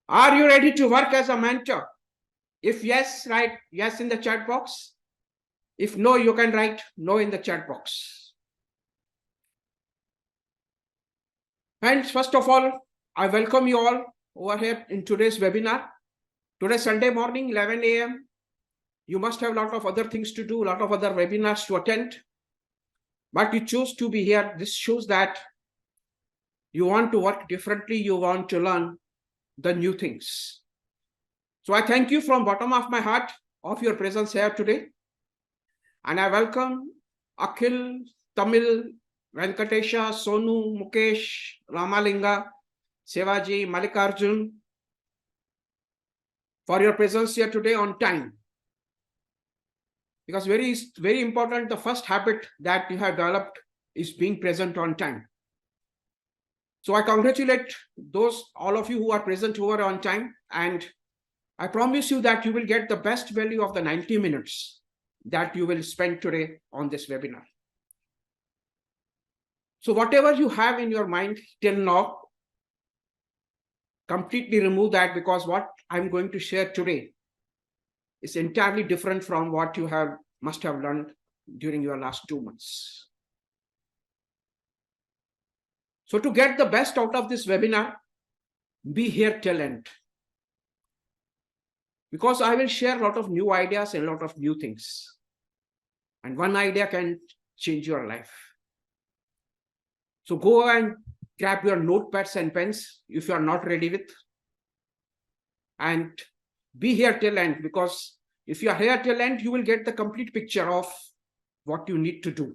Are you ready to work as a mentor? If yes, write yes in the chat box. If no, you can write no in the chat box. Friends, first of all, I welcome you all over here in today's webinar. Today, Sunday morning, 11 a.m. You must have a lot of other things to do, a lot of other webinars to attend. But you choose to be here. This shows that you want to work differently. You want to learn the new things. So I thank you from bottom of my heart of your presence here today. And I welcome Akhil, Tamil, Venkatesha, Sonu, Mukesh, Ramalinga, Sevaji, Malikarjun for your presence here today on time. Because very important, the first habit that you have developed is being present on time. So I congratulate all of you who are present over on time, and I promise you that you will get the best value of the 90 minutes that you will spend today on this webinar. So whatever you have in your mind till now, completely remove that, because what I'm going to share today is entirely different from what you must have learned during your last 2 months. So to get the best out of this webinar, be here till end. Because I will share a lot of new ideas and a lot of new things. And one idea can change your life. So go and grab your notepads and pens if you are not ready with. And be here till end, because if you are here till end, you will get the complete picture of what you need to do.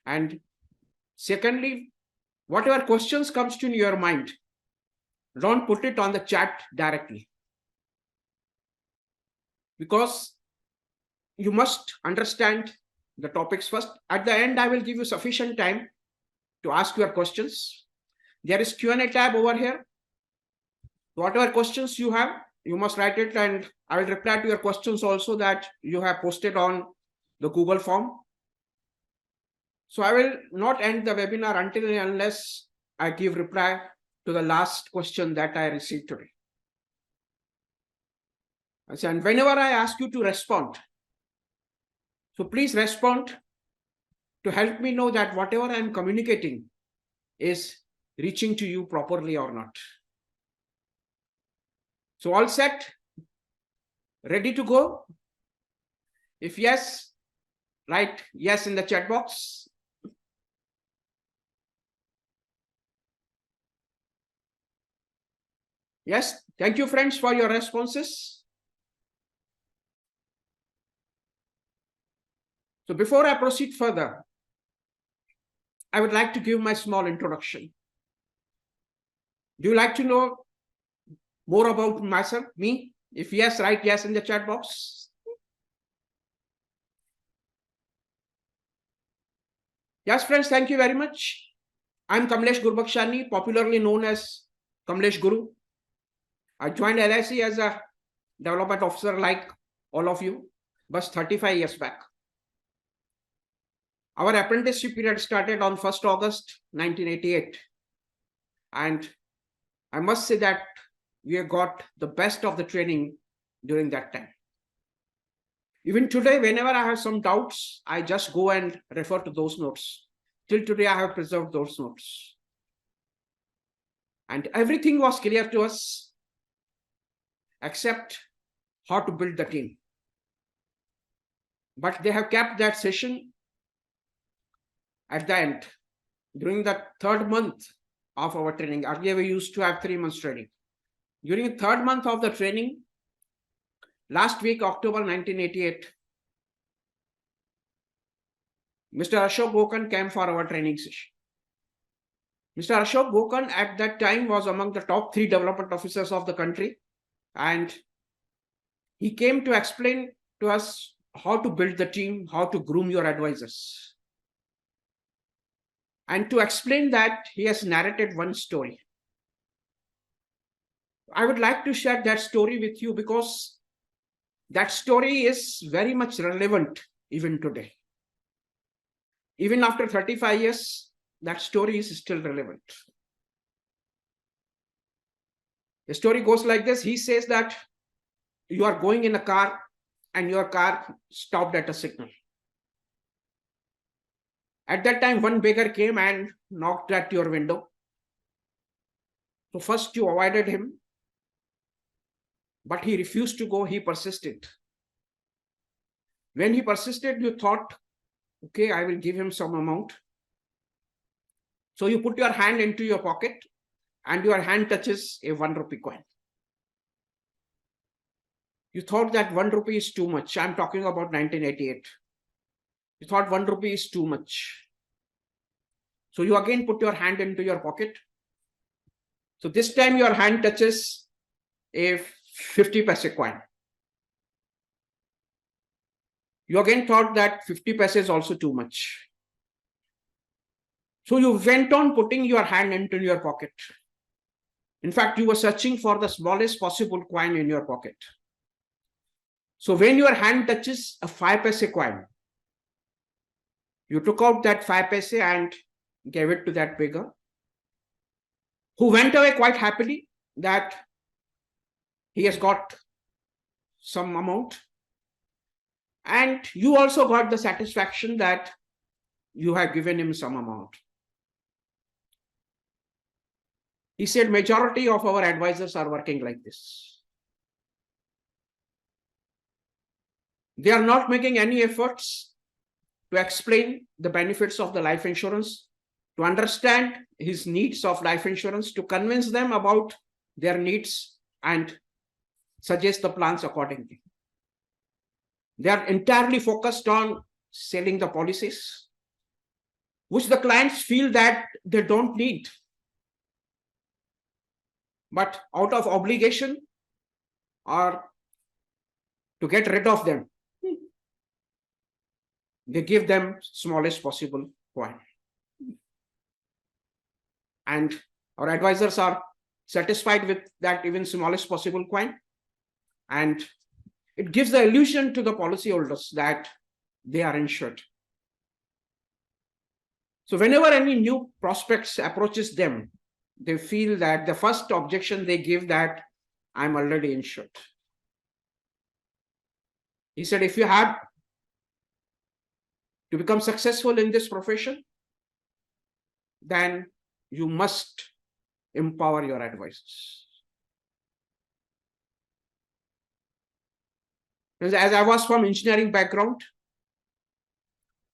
And secondly, whatever questions comes to your mind, don't put it on the chat directly. Because you must understand the topics first. At the end, I will give you sufficient time to ask your questions. There is Q&A tab over here. Whatever questions you have, you must write it, and I will reply to your questions also that you have posted on the Google form. So I will not end the webinar until and unless I give reply to the last question that I received today. And whenever I ask you to respond, so please respond to help me know that whatever I am communicating is reaching to you properly or not. So all set? Ready to go? If yes, write yes in the chat box. Yes, thank you friends for your responses. So before I proceed further, I would like to give my small introduction. Do you like to know more about myself, me? If yes, write yes in the chat box. Yes, friends, thank you very much. I'm Kamleshguru, popularly known as kamleshguru. I joined LIC as a development officer like all of you, but 35 years back. Our apprenticeship period started on 1st August 1988. And I must say that we have got the best of the training during that time. Even today, whenever I have some doubts, I just go and refer to those notes. Till today, I have preserved those notes. And everything was clear to us, except how to build the team. But they have kept that session at the end, during the 3rd month of our training. Earlier, we used to have 3 months training. During the 3rd month of the training, last week, October 1988, Mr. Ashok Gokan came for our training session. Mr. Ashok Gokan at that time was among the top 3 development officers of the country. And he came to explain to us how to build the team, how to groom your advisors. And to explain that, he has narrated one story. I would like to share that story with you because that story is very much relevant even today. Even after 35 years, that story is still relevant. The story goes like this. He says that you are going in a car and your car stopped at a signal. At that time, one beggar came and knocked at your window. So first you avoided him, but he refused to go. He persisted. When he persisted, you thought, okay, I will give him some amount. So you put your hand into your pocket and your hand touches a 1 rupee coin. You thought that 1 rupee is too much. I'm talking about 1988. You thought 1 rupee is too much. So you again put your hand into your pocket. So this time your hand touches a 50 paise coin. You again thought that 50 paise is also too much. So you went on putting your hand into your pocket. In fact, you were searching for the smallest possible coin in your pocket. So when your hand touches a 5 paise coin, you took out that 5 paise and gave it to that beggar, who went away quite happily that he has got some amount. And you also got the satisfaction that you have given him some amount. He said, majority of our advisors are working like this. They are not making any efforts to explain the benefits of the life insurance, to understand his needs of life insurance, to convince them about their needs and suggest the plans accordingly. They are entirely focused on selling the policies, which the clients feel that they don't need. But out of obligation or to get rid of them, they give them smallest possible coin. And our advisors are satisfied with that even smallest possible coin. And it gives the illusion to the policyholders that they are insured. So whenever any new prospects approaches them, they feel that the first objection they give that I'm already insured. He said, if you have to become successful in this profession, then you must empower your advisors. As I was from engineering background,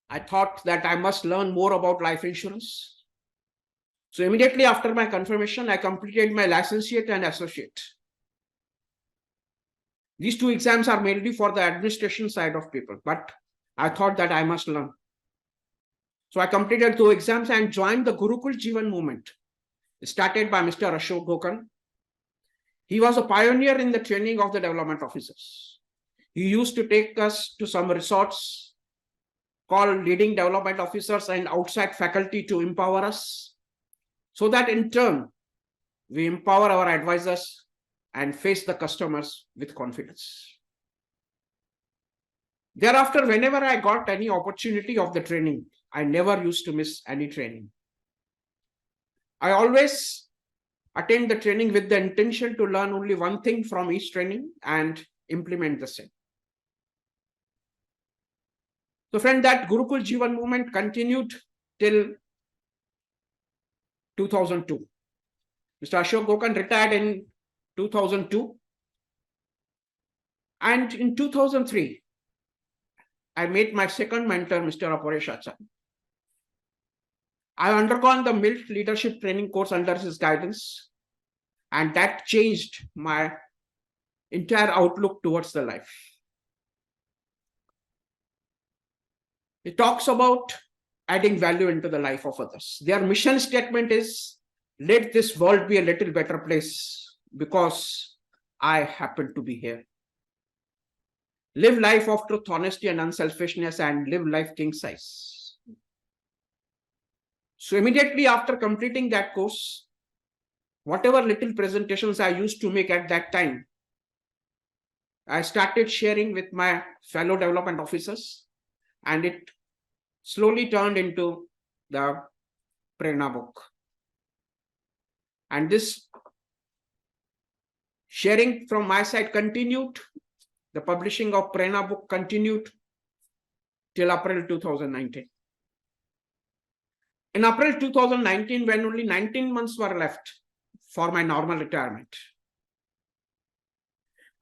I thought that I must learn more about life insurance. So immediately after my confirmation, I completed my licentiate and associate. These two exams are mainly for the administration side of people, but I thought that I must learn. So I completed 2 exams and joined the Gurukul Jeevan movement, started by Mr. Ashok Gokan. He was a pioneer in the training of the development officers. He used to take us to some resorts called leading development officers and outside faculty to empower us, so that in turn, we empower our advisors and face the customers with confidence. Thereafter, whenever I got any opportunity of the training, I never used to miss any training. I always attend the training with the intention to learn only one thing from each training and implement the same. So friend, that Gurukul Jeevan movement continued till 2002. Mr. Ashok Gokan retired in 2002. And in 2003, I met my second mentor, Mr. Aparesh Acharya. I undergone the MILT leadership training course under his guidance, and that changed my entire outlook towards the life. It talks about adding value into the life of others. Their mission statement is, let this world be a little better place because I happen to be here. Live life of truth, honesty, and unselfishness, and live life king size. So immediately after completing that course, whatever little presentations I used to make at that time, I started sharing with my fellow development officers, and it slowly turned into the Prerna book. And this sharing from my side continued. The publishing of Prerna book continued till April 2019. In April 2019, when only 19 months were left for my normal retirement,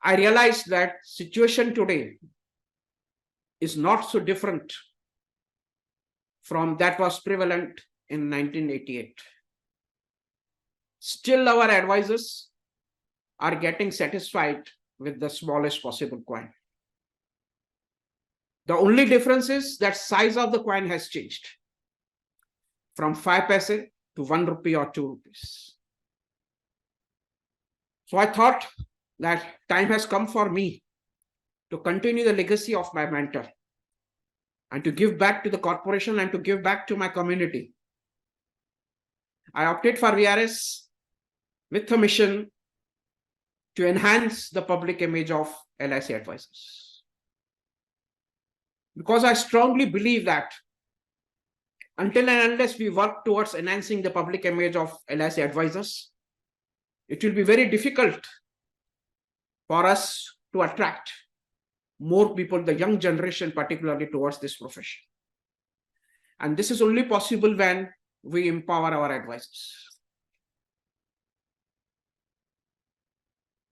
I realized that situation today is not so different from that was prevalent in 1988. Still, our advisors are getting satisfied with the smallest possible coin. The only difference is that size of the coin has changed from 5 paise to 1 rupee or 2 rupees. So I thought that time has come for me to continue the legacy of my mentor and to give back to the corporation and to give back to my community. I opted for VRS with a mission to enhance the public image of LIC advisors. Because I strongly believe that until and unless we work towards enhancing the public image of LIC advisors, it will be very difficult for us to attract more people, the young generation particularly, towards this profession. And this is only possible when we empower our advisors.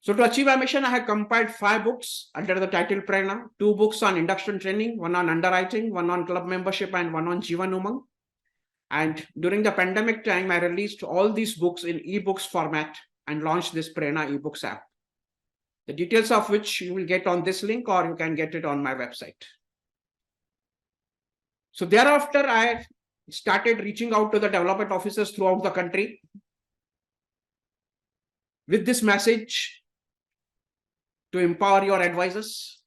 So to achieve our mission, I have compiled 5 books under the title Prerna, 2 books on induction training, 1 on underwriting, 1 on club membership, and 1 on Jivan Umang. And during the pandemic time, I released all these books in ebooks format and launched this Prerna ebooks app, the details of which you will get on this link or you can get it on my website. So thereafter, I started reaching out to the development officers throughout the country with this message to empower your advisors.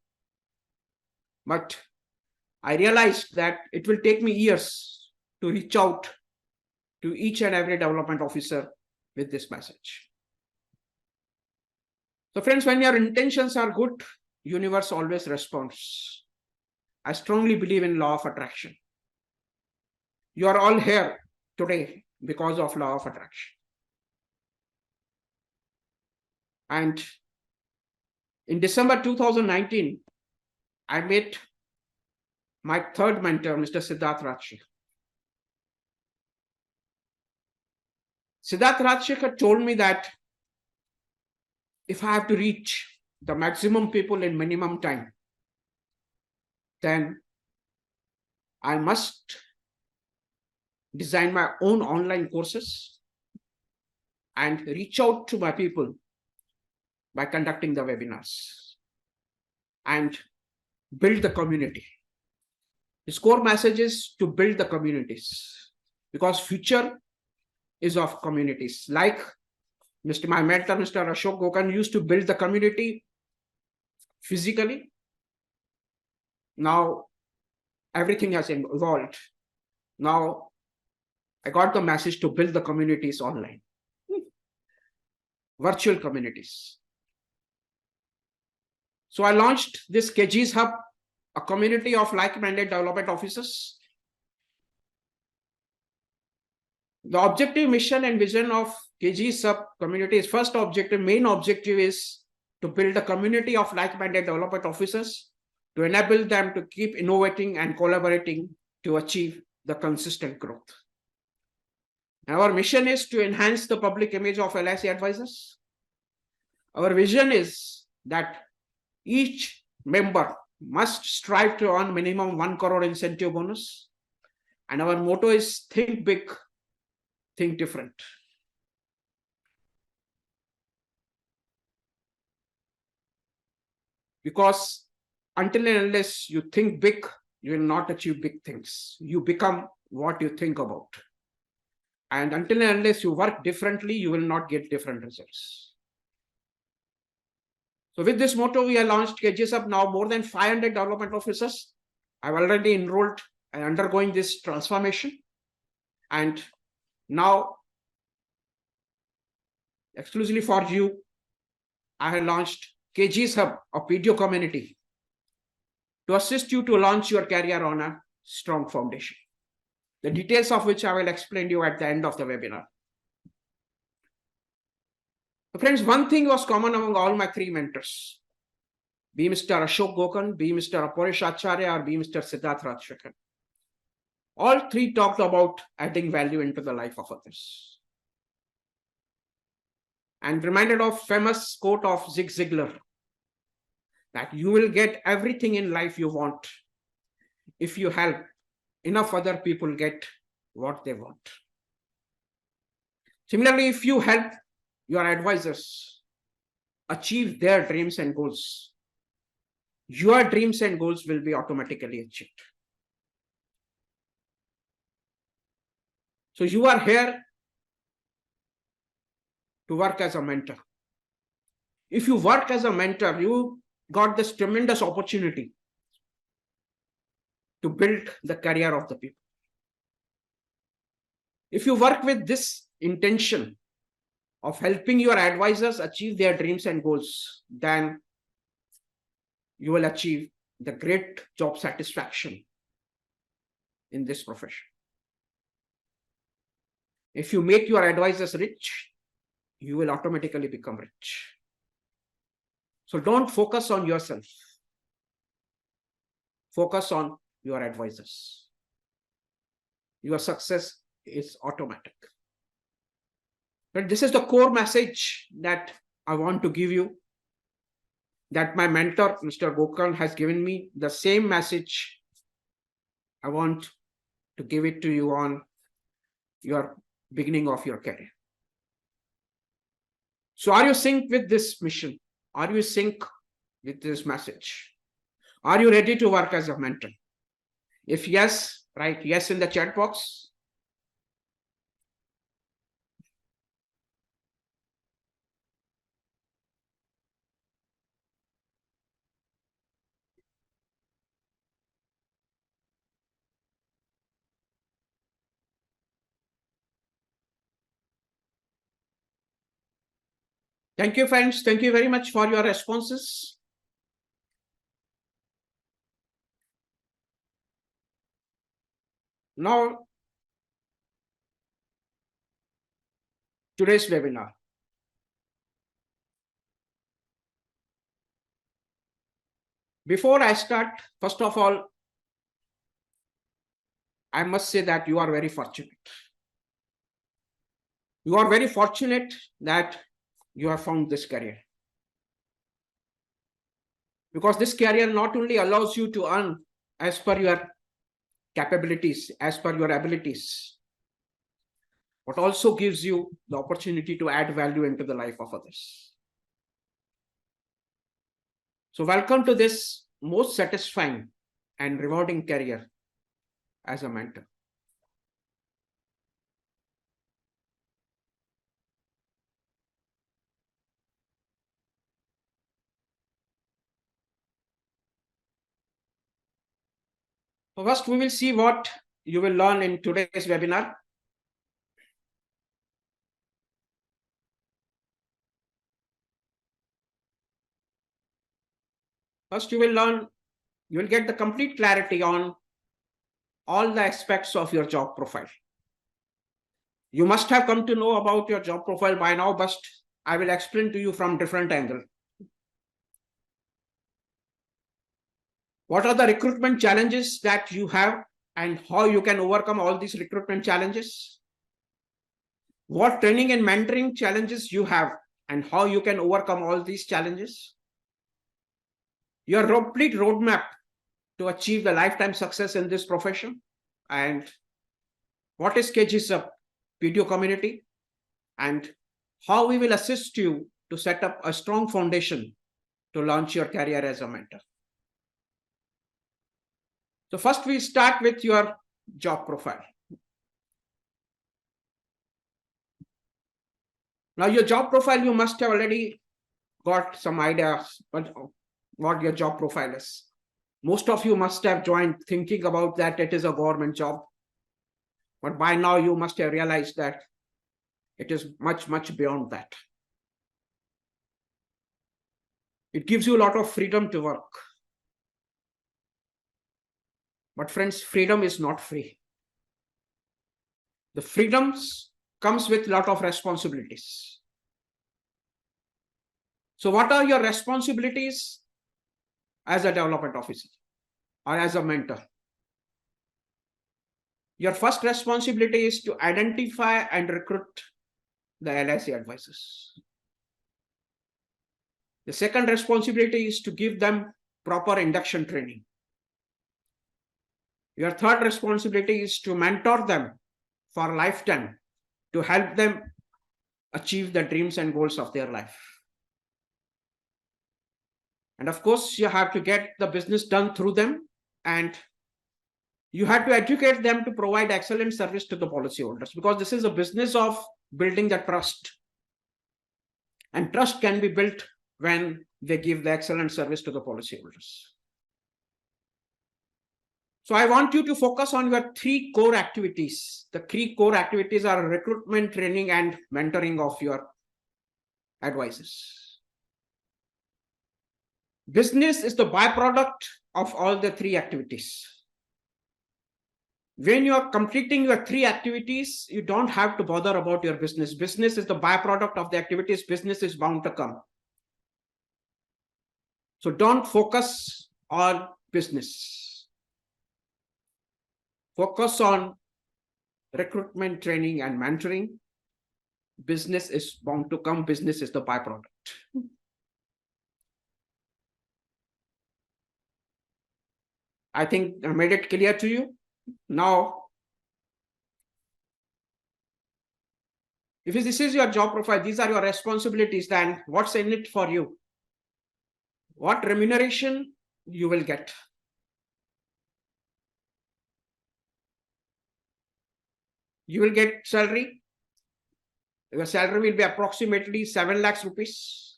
But I realized that it will take me years to reach out to each and every development officer with this message. So friends, when your intentions are good, universe always responds. I strongly believe in law of attraction. You are all here today because of law of attraction. And in December 2019, I met my 3rd mentor, Mr. Siddharth Rajshekhar. Siddharth Rajshekhar told me that if I have to reach the maximum people in minimum time, then I must design my own online courses and reach out to my people by conducting the webinars and build the community. His core message is to build the communities, because future is of communities. Like my mentor, Mr. Ashok Gokan, used to build the community physically. Now everything has evolved. Now I got the message to build the communities online, virtual communities. So I launched this KG's Hub, a community of like-minded development officers. The objective, mission, and vision of KG's Hub community is first objective, main objective is to build a community of like-minded development officers to enable them to keep innovating and collaborating to achieve the consistent growth. Our mission is to enhance the public image of LIC advisors. Our vision is that each member must strive to earn minimum 1 crore incentive bonus. And our motto is think big, think different. Because until and unless you think big, you will not achieve big things. You become what you think about. And until and unless you work differently, you will not get different results. So with this motto, we have launched KG's Hub. Now more than 500 development officers have already enrolled and undergoing this transformation. And now, exclusively for you, I have launched KG's Hub, a video community, to assist you to launch your career on a strong foundation. the details of which I will explain to you at the end of the webinar. So friends, one thing was common among all my three mentors, be Mr. Ashok Gokan, be Mr. Aporish Acharya, or be Mr. Siddharth Rajshekar. All three talked about adding value into the life of others. And reminded of famous quote of Zig Ziglar, that you will get everything in life you want if you help enough other people get what they want. Similarly, if you help your advisors achieve their dreams and goals, your dreams and goals will be automatically achieved. So you are here to work as a mentor. If you work as a mentor, you got this tremendous opportunity to build the career of the people. If you work with this intention of helping your advisors achieve their dreams and goals, then you will achieve the great job satisfaction in this profession. If you make your advisors rich, you will automatically become rich. So don't focus on yourself. Focus on your advisors. Your success is automatic. But this is the core message that I want to give you, that my mentor, Mr. Gokan, has given me. The same message I want to give it to you on your beginning of your career. So are you synced with this mission? Are you synced with this message? Are you ready to work as a mentor? If yes, write yes in the chat box. Thank you, friends. Thank you very much for your responses. Now, today's webinar. Before I start, first of all, I must say that you are very fortunate. You are very fortunate that you have found this career. Because this career not only allows you to earn as per your capabilities, as per your abilities, but also gives you the opportunity to add value into the life of others. So welcome to this most satisfying and rewarding career as a mentor. So first, we will see what you will learn in today's webinar. First, you will get the complete clarity on all the aspects of your job profile. You must have come to know about your job profile by now, but I will explain to you from different angle. What are the recruitment challenges that you have and how you can overcome all these recruitment challenges? What training and mentoring challenges you have and how you can overcome all these challenges? Your complete roadmap to achieve the lifetime success in this profession, and what is KGSUP video community, and how we will assist you to set up a strong foundation to launch your career as a mentor. So first we start with your job profile. Now your job profile, you must have already got some ideas what your job profile is. Most of you must have joined thinking about that it is a government job. But by now you must have realized that it is much, much beyond that. It gives you a lot of freedom to work. But friends, freedom is not free. The freedoms comes with a lot of responsibilities. So what are your responsibilities as a development officer or as a mentor? Your first responsibility is to identify and recruit the LIC advisors. The second responsibility is to give them proper induction training. Your third responsibility is to mentor them for a lifetime to help them achieve the dreams and goals of their life. And of course, you have to get the business done through them, and you have to educate them to provide excellent service to the policyholders, because this is a business of building the trust. And trust can be built when they give the excellent service to the policyholders. So I want you to focus on your three core activities. The three core activities are recruitment, training, and mentoring of your advisors. Business is the byproduct of all the three activities. When you are completing your three activities, you don't have to bother about your business. Business is the byproduct of the activities. Business is bound to come. So don't focus on business. Focus on recruitment, training, and mentoring. Business is bound to come. Business is the byproduct. I think I made it clear to you. Now, if this is your job profile, these are your responsibilities, then what's in it for you? What remuneration you will get? You will get salary. Your salary will be approximately 7 lakhs rupees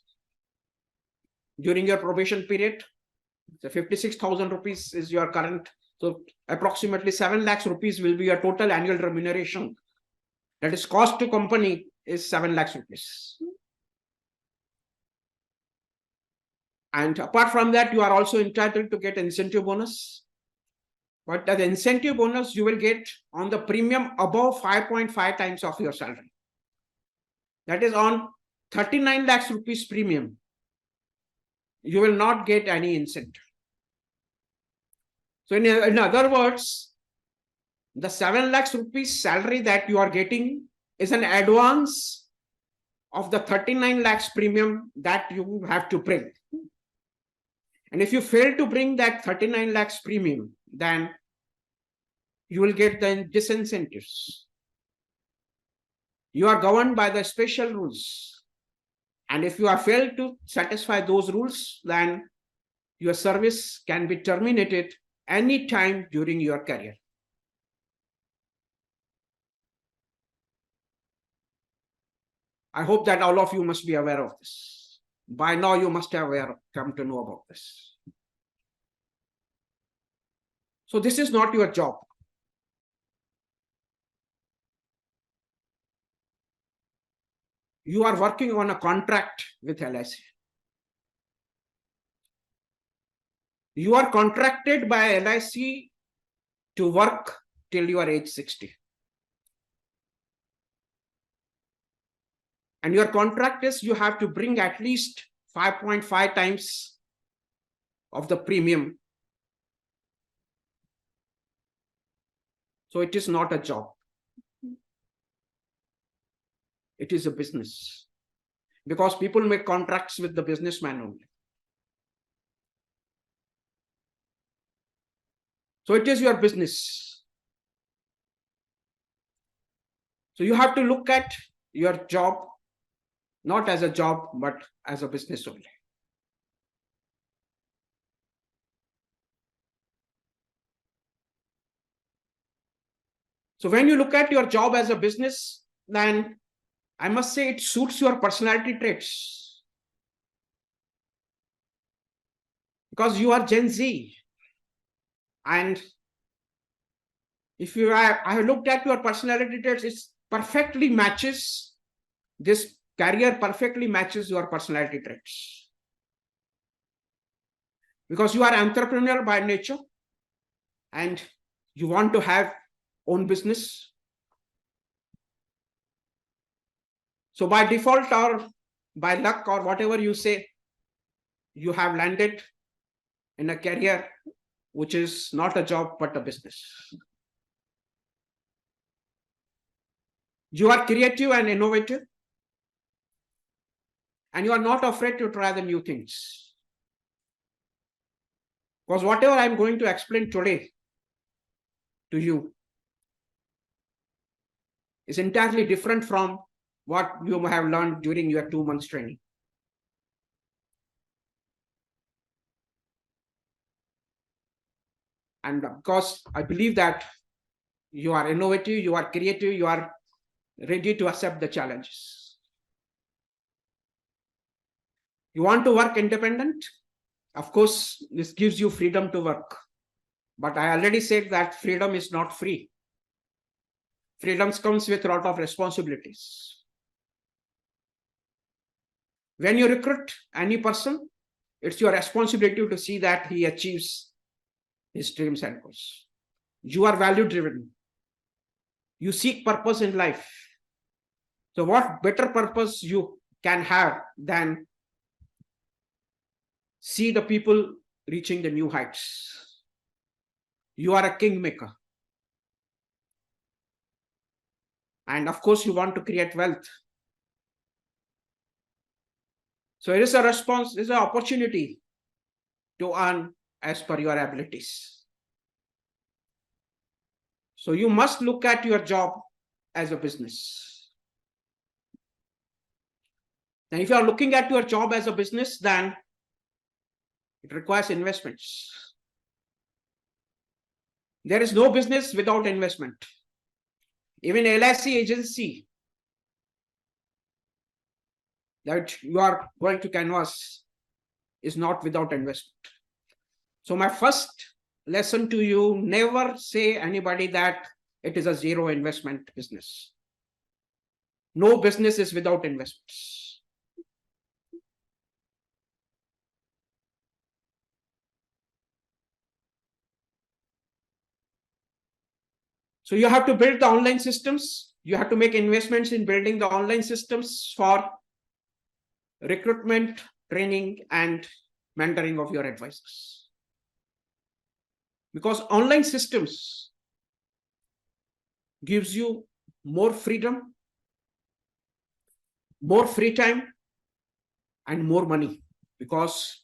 during your probation period. So 56,000 rupees is your current. So approximately 7 lakhs rupees will be your total annual remuneration. That is cost to company is 7 lakhs rupees. And apart from that, you are also entitled to get incentive bonus. But the incentive bonus you will get on the premium above 5.5 times of your salary. That is on 39 lakhs rupees premium. You will not get any incentive. So in other words, the 7 lakhs rupees salary that you are getting is an advance of the 39 lakhs premium that you have to bring. And if you fail to bring that 39 lakhs premium, then you will get the disincentives. You are governed by the special rules. And if you have failed to satisfy those rules, then your service can be terminated any time during your career. I hope that all of you must be aware of this. By now, you must have come to know about this. So this is not your job. You are working on a contract with LIC. You are contracted by LIC to work till you are age 60. And your contract is you have to bring at least 5.5 times of the premium. So it is not a job. It is a business. Because people make contracts with the businessman only. So it is your business. So you have to look at your job not as a job, but as a business only. So when you look at your job as a business, then I must say it suits your personality traits. Because you are Gen Z. And if you are, I have looked at your personality traits, it perfectly matches, this career perfectly matches your personality traits. Because you are entrepreneurial by nature and you want to have own business. So by default or by luck or whatever you say, you have landed in a career which is not a job but a business. You are creative and innovative, and you are not afraid to try the new things. Because whatever I'm going to explain today to you is entirely different from what you have learned during your 2 months training. And because I believe that you are innovative, you are creative, you are ready to accept the challenges. You want to work independent? Of course, this gives you freedom to work. But I already said that freedom is not free. Freedom comes with a lot of responsibilities. When you recruit any person, it's your responsibility to see that he achieves his dreams and goals. You are value driven. You seek purpose in life. So what better purpose you can have than see the people reaching the new heights? You are a kingmaker. And of course, you want to create wealth. So it is a response, it is an opportunity to earn as per your abilities. So you must look at your job as a business. And if you are looking at your job as a business, then it requires investments. There is no business without investment. Even LIC agency that you are going to canvas is not without investment. So my first lesson to you, never say anybody that it is a zero investment business. No business is without investments. So you have to build the online systems. You have to make investments in building the online systems for recruitment, training, and mentoring of your advisors. Because online systems gives you more freedom, more free time, and more money, because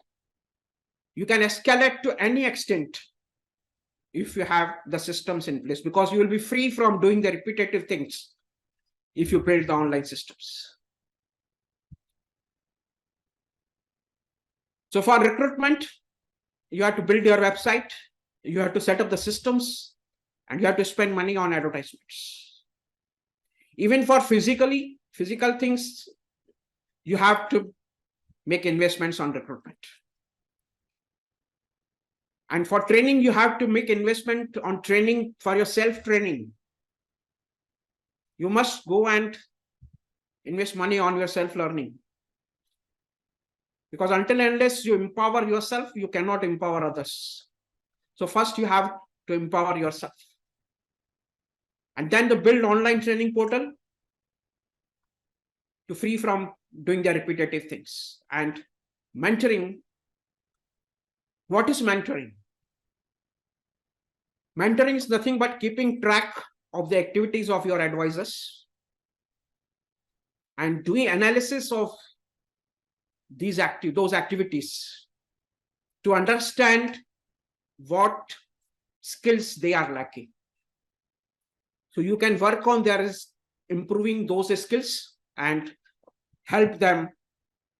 you can escalate to any extent if you have the systems in place, because you will be free from doing the repetitive things if you build the online systems. So for recruitment, you have to build your website, you have to set up the systems, and you have to spend money on advertisements. Even for physical things, you have to make investments on recruitment. And for training, you have to make investment on training for your self-training. You must go and invest money on your self-learning. Because until and unless you empower yourself, you cannot empower others. So first you have to empower yourself. And then to build online training portal to free from doing the repetitive things. And mentoring. What is mentoring? Mentoring is nothing but keeping track of the activities of your advisors and doing analysis of those activities to understand what skills they are lacking. So you can work on improving those skills and help them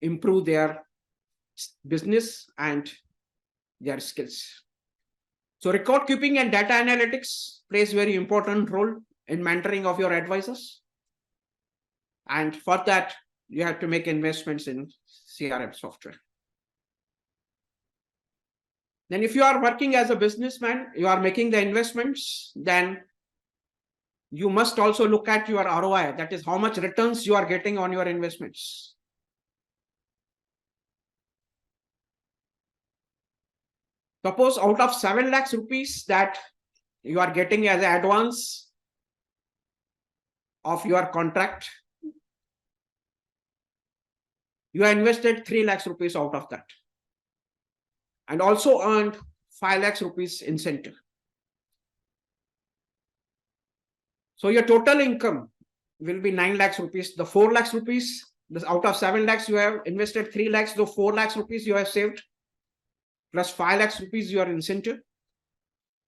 improve their business and their skills. So record keeping and data analytics plays very important role in mentoring of your advisors. And for that, you have to make investments in CRM software. Then if you are working as a businessman, you are making the investments, then you must also look at your ROI, that is how much returns you are getting on your investments. Suppose out of 7 lakhs rupees that you are getting as an advance of your contract, You have invested 3 lakhs rupees out of that and also earned 5 lakhs rupees incentive. So your total income will be 9 lakhs rupees. The 4 lakhs rupees, out of 7 lakhs, you have invested 3 lakhs. The 4 lakhs rupees you have saved plus 5 lakhs rupees your incentive.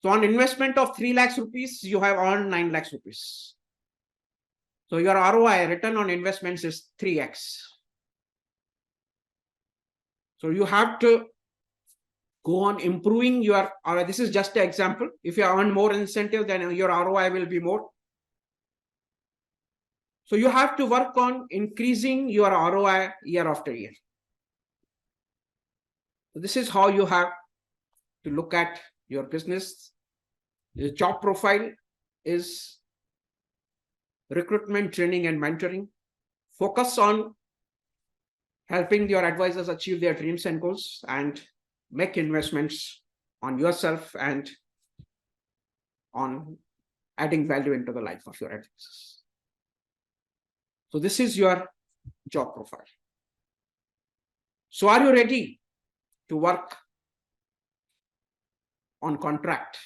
So on investment of 3 lakhs rupees, you have earned 9 lakhs rupees. So your ROI, return on investments, is 3x. So you have to go on improving your, this is just an example. If you earn more incentive, then your ROI will be more. So you have to work on increasing your ROI year after year. So this is how you have to look at your business. The job profile is recruitment, training, and mentoring. Focus on helping your advisors achieve their dreams and goals, and make investments on yourself and on adding value into the life of your advisors. So this is your job profile. So are you ready to work on contract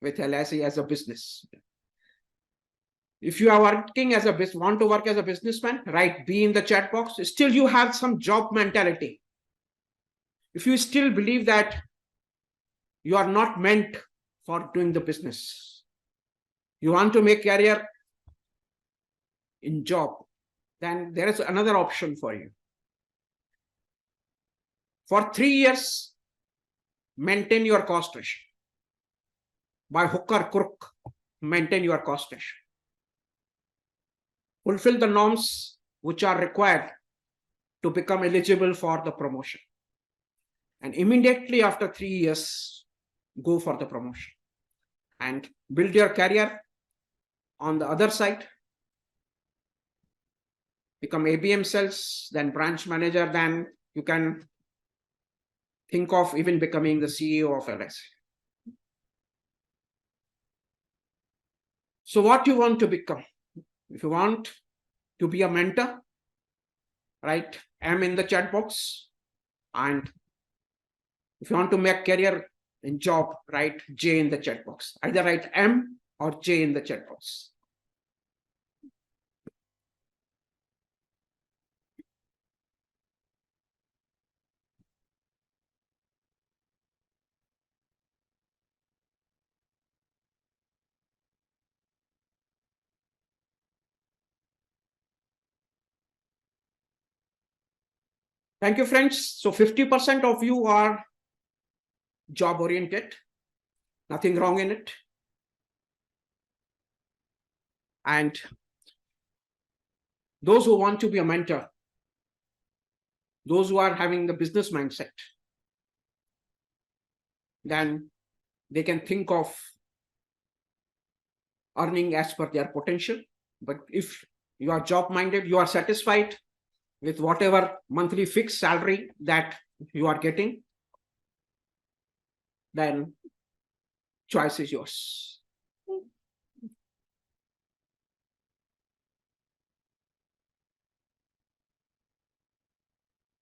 with LIC as a business? If you are working as a want to work as a businessman, write B in the chat box. Still you have some job mentality. If you still believe that you are not meant for doing the business, you want to make career in job, then there is another option for you. For 3 years, maintain your cost ratio. By hook or crook, maintain your cost ratio. Fulfill the norms which are required to become eligible for the promotion. And immediately after 3 years, go for the promotion and build your career on the other side. Become ABM sales, then branch manager, then you can think of even becoming the CEO of LIC. So what you want to become? If you want to be a mentor, write M in the chat box. And if you want to make career in job, write J in the chat box. Either write M or J in the chat box. Thank you, friends. So 50% of you are job oriented. Nothing wrong in it. And those who want to be a mentor, those who are having the business mindset, then they can think of earning as per their potential. But if you are job minded, you are satisfied with whatever monthly fixed salary that you are getting, then choice is yours.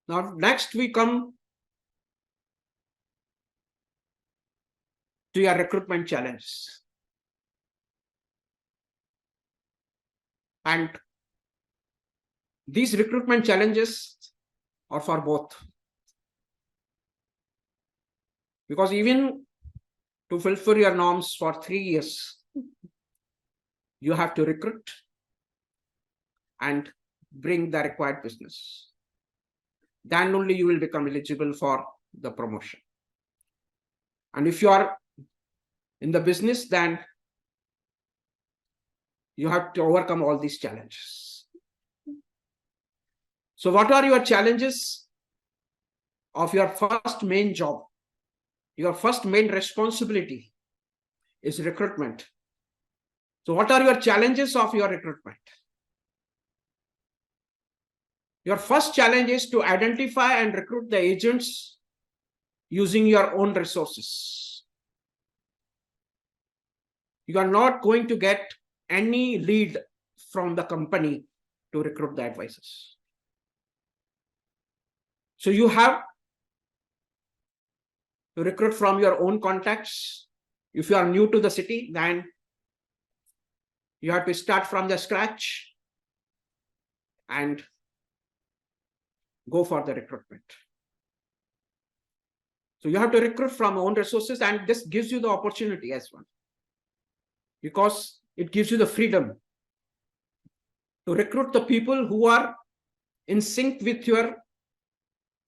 Now, next we come to your recruitment challenges. And these recruitment challenges are for both. Because even to fulfill your norms for 3 years, you have to recruit and bring the required business. Then only you will become eligible for the promotion. And if you are in the business, then you have to overcome all these challenges. So what are your challenges of your first main job? Your first main responsibility is recruitment. So what are your challenges of your recruitment? Your first challenge is to identify and recruit the agents using your own resources. You are not going to get any lead from the company to recruit the advisors. So you have to recruit from your own contacts. If you are new to the city, then you have to start from the scratch and go for the recruitment. So you have to recruit from own resources, and this gives you the opportunity as well, because it gives you the freedom to recruit the people who are in sync with your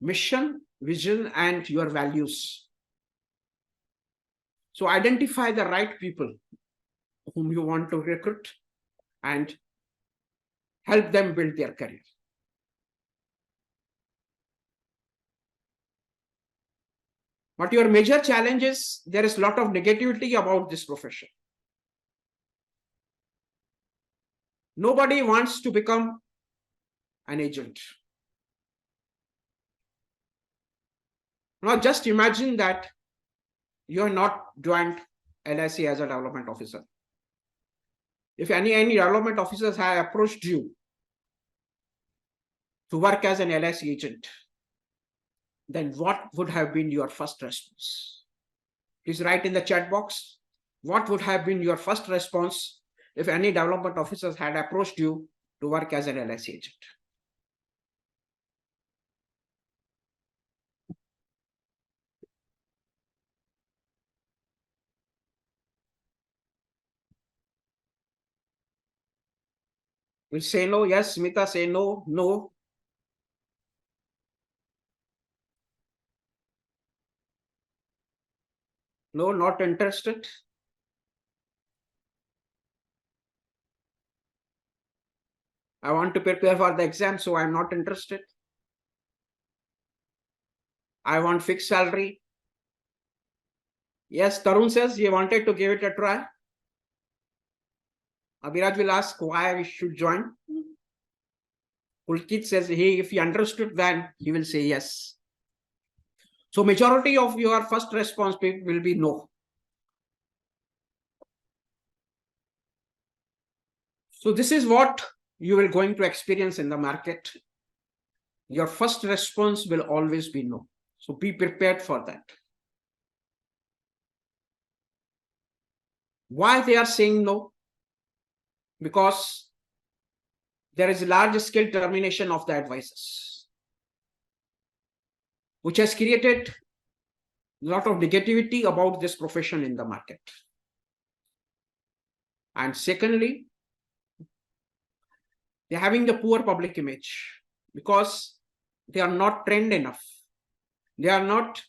mission, vision, and your values. So identify the right people whom you want to recruit and help them build their career. But your major challenge is there is a lot of negativity about this profession. Nobody wants to become an agent. Now just imagine that you are not joined LIC as a development officer. If any development officers have approached you to work as an LIC agent, then what would have been your first response? Please write in the chat box, what would have been your first response if any development officers had approached you to work as an LIC agent? Will say no. Yes, Smita, say no. No. No, not interested. I want to prepare for the exam, so I'm not interested. I want fixed salary. Yes, Tarun says he wanted to give it a try. Abhiraj will ask why we should join. Pulkit says if he understood, then he will say yes. So majority of your first response will be no. So this is what you will going to experience in the market. Your first response will always be no. So be prepared for that. Why they are saying no? Because there is a large scale termination of the advisors, which has created a lot of negativity about this profession in the market. And secondly, they're having the poor public image because they are not trained enough. They are not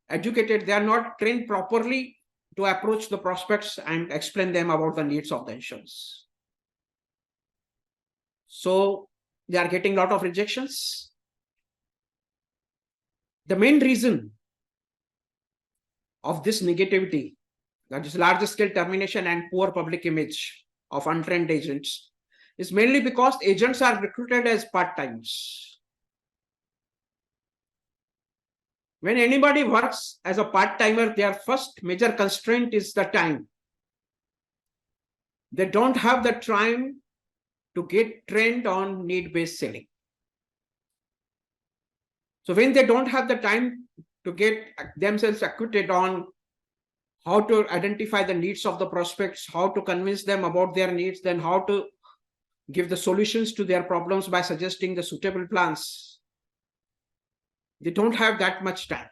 educated. They are not trained properly to approach the prospects and explain them about the needs of the insurance. So they are getting a lot of rejections. The main reason of this negativity, that is large scale termination and poor public image of untrained agents, is mainly because agents are recruited as part-timers. When anybody works as a part-timer, their first major constraint is the time. They don't have the time to get trained on need-based selling. So when they don't have the time to get themselves acquitted on how to identify the needs of the prospects, how to convince them about their needs, then how to give the solutions to their problems by suggesting the suitable plans, they don't have that much time.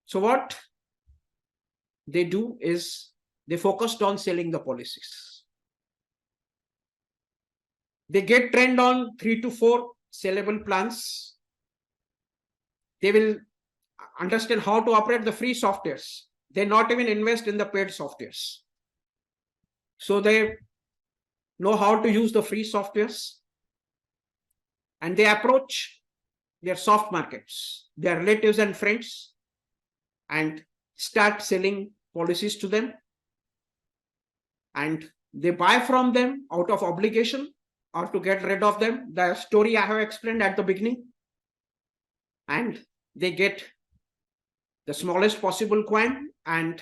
So what they do is they focused on selling the policies. They get trained on 3 to 4 sellable plans. They will understand how to operate the free softwares. They not even invest in the paid softwares. So they know how to use the free softwares, and they approach their soft markets, their relatives and friends, and start selling policies to them. And they buy from them out of obligation or to get rid of them. The story I have explained at the beginning. And they get the smallest possible coin and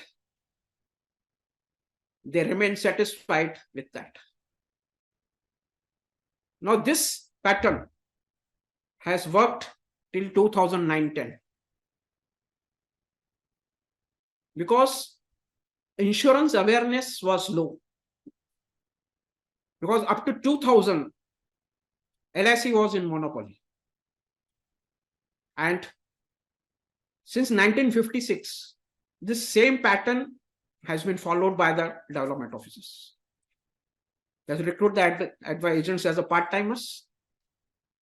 they remain satisfied with that. Now, this pattern has worked till 2009-10 because insurance awareness was low. Because up to 2000, LIC was in monopoly. And since 1956, this same pattern has been followed by the development officers. They recruit the agents as a part-timers,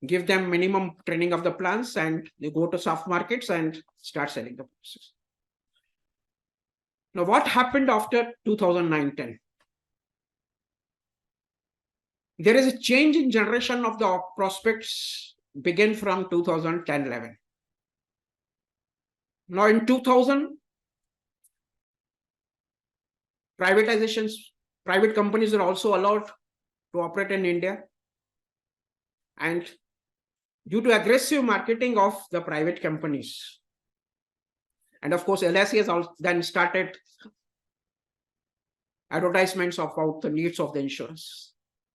give them minimum training of the plans, and they go to soft markets and start selling the policies. Now, what happened after 2009-10? There is a change in generation of the prospects begin from 2010-11. Now in 2000, privatizations, private companies are also allowed to operate in India. And due to aggressive marketing of the private companies, and of course, LIC has also then started advertisements about the needs of the insurance.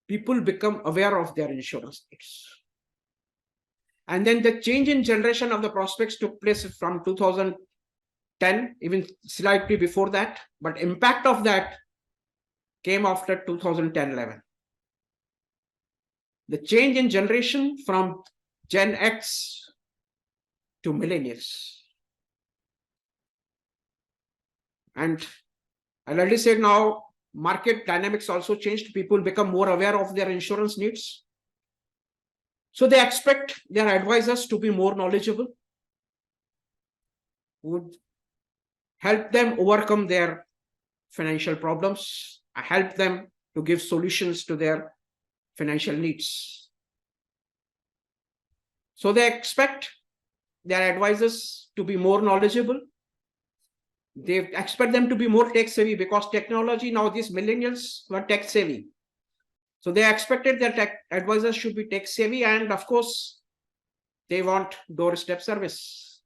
People become aware of their insurance needs. And then the change in generation of the prospects took place from 2010, even slightly before that, but impact of that came after 2010-11. The change in generation from Gen X to millennials. And I already said now, market dynamics also changed. People become more aware of their insurance needs. So they expect their advisors to be more knowledgeable, would help them overcome their financial problems, help them to give solutions to their financial needs. So they expect their advisors to be more knowledgeable. They expect them to be more tech savvy because technology now, these millennials were tech savvy. So they expected that tech advisors should be tech savvy, and of course, they want doorstep service.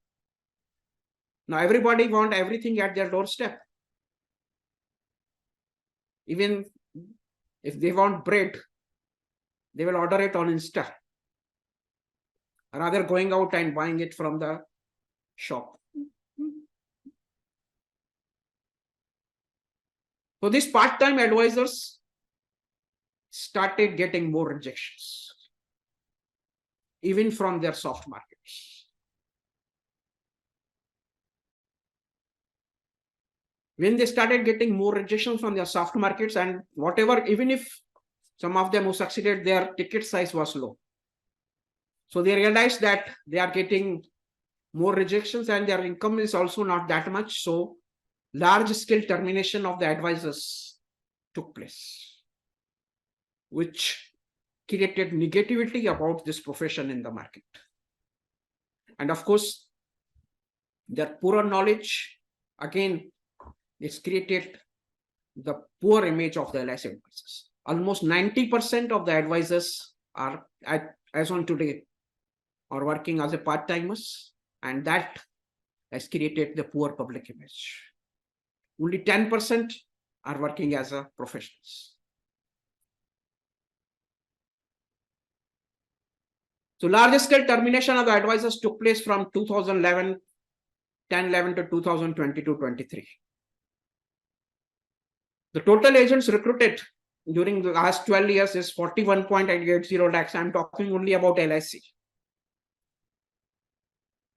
Now everybody want everything at their doorstep. Even if they want bread, they will order it on Insta, rather going out and buying it from the shop. So these part-time advisors started getting more rejections, even from their soft markets. When they started getting more rejections from their soft markets, and whatever, even if some of them who succeeded, their ticket size was low. So they realized that they are getting more rejections and their income is also not that much. So large-scale termination of the advisors took place, which created negativity about this profession in the market. And of course, their poorer knowledge, again, it's created the poor image of the LIC advisors. Almost 90% of the advisors are, as on today, are working as a part-timers, and that has created the poor public image. Only 10% are working as a professionals. So large scale termination of the advisors took place from 2011, 10-11 to 2022-23. The total agents recruited during the last 12 years is 41.80 lakhs. I'm talking only about LIC.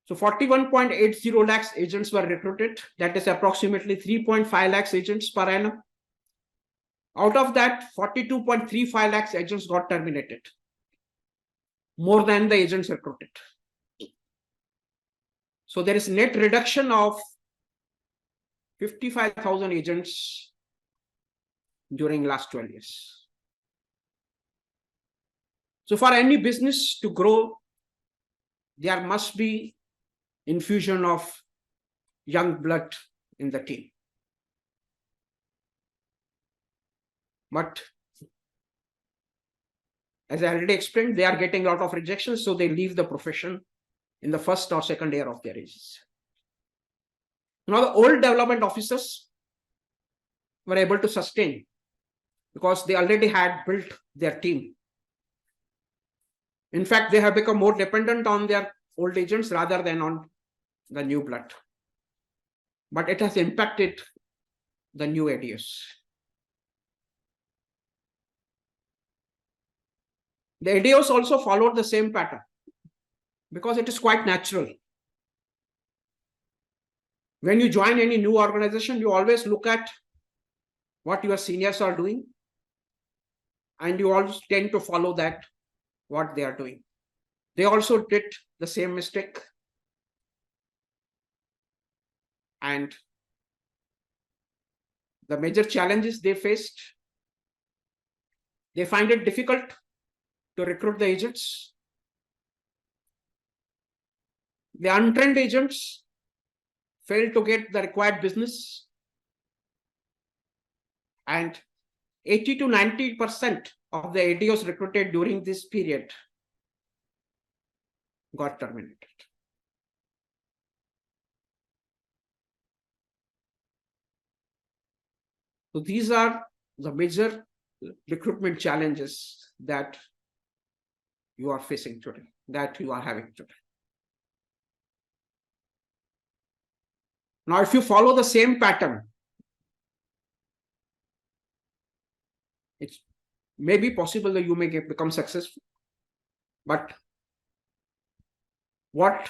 So 41.80 lakhs agents were recruited. That is approximately 3.5 lakhs agents per annum. Out of that, 42.35 lakhs agents got terminated, more than the agents recruited. So there is net reduction of 55,000 agents during last 12 years. So for any business to grow, there must be infusion of young blood in the team. But as I already explained, they are getting a lot of rejections, so they leave the profession in the first or second year of their ages. Now the old development officers were able to sustain because they already had built their team. In fact, they have become more dependent on their old agents rather than on the new blood. But it has impacted the new ADOs. The ADOs also followed the same pattern because it is quite natural. When you join any new organization, you always look at what your seniors are doing, and you always tend to follow that, what they are doing. They also did the same mistake. And the major challenges they faced, they find it difficult to recruit the agents. The untrained agents failed to get the required business, and 80 to 90% of the ADOs recruited during this period got terminated. So these are the major recruitment challenges that you are facing today, that you are having today. Now, if you follow the same pattern, it may be possible that you may become successful. But what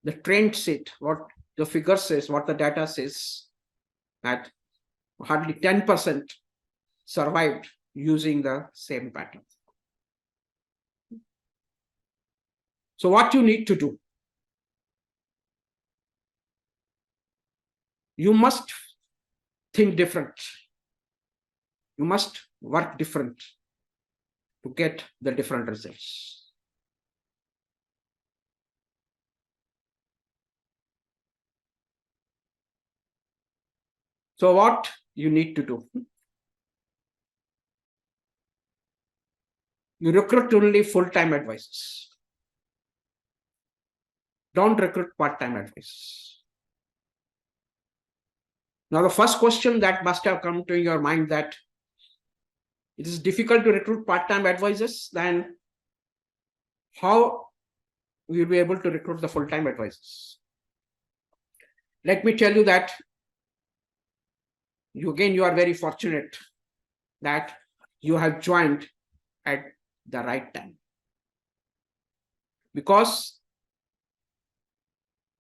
the trend said, what the figure says, what the data says, that hardly 10% survived using the same pattern. So what you need to do? You must think different. You must work different to get the different results. So what you need to do? You recruit only full-time advisors. Don't recruit part-time advisors. Now, the first question that must have come to your mind, that it is difficult to recruit part-time advisors, then how will you be able to recruit the full-time advisors? Let me tell you that you are very fortunate that you have joined at the right time, because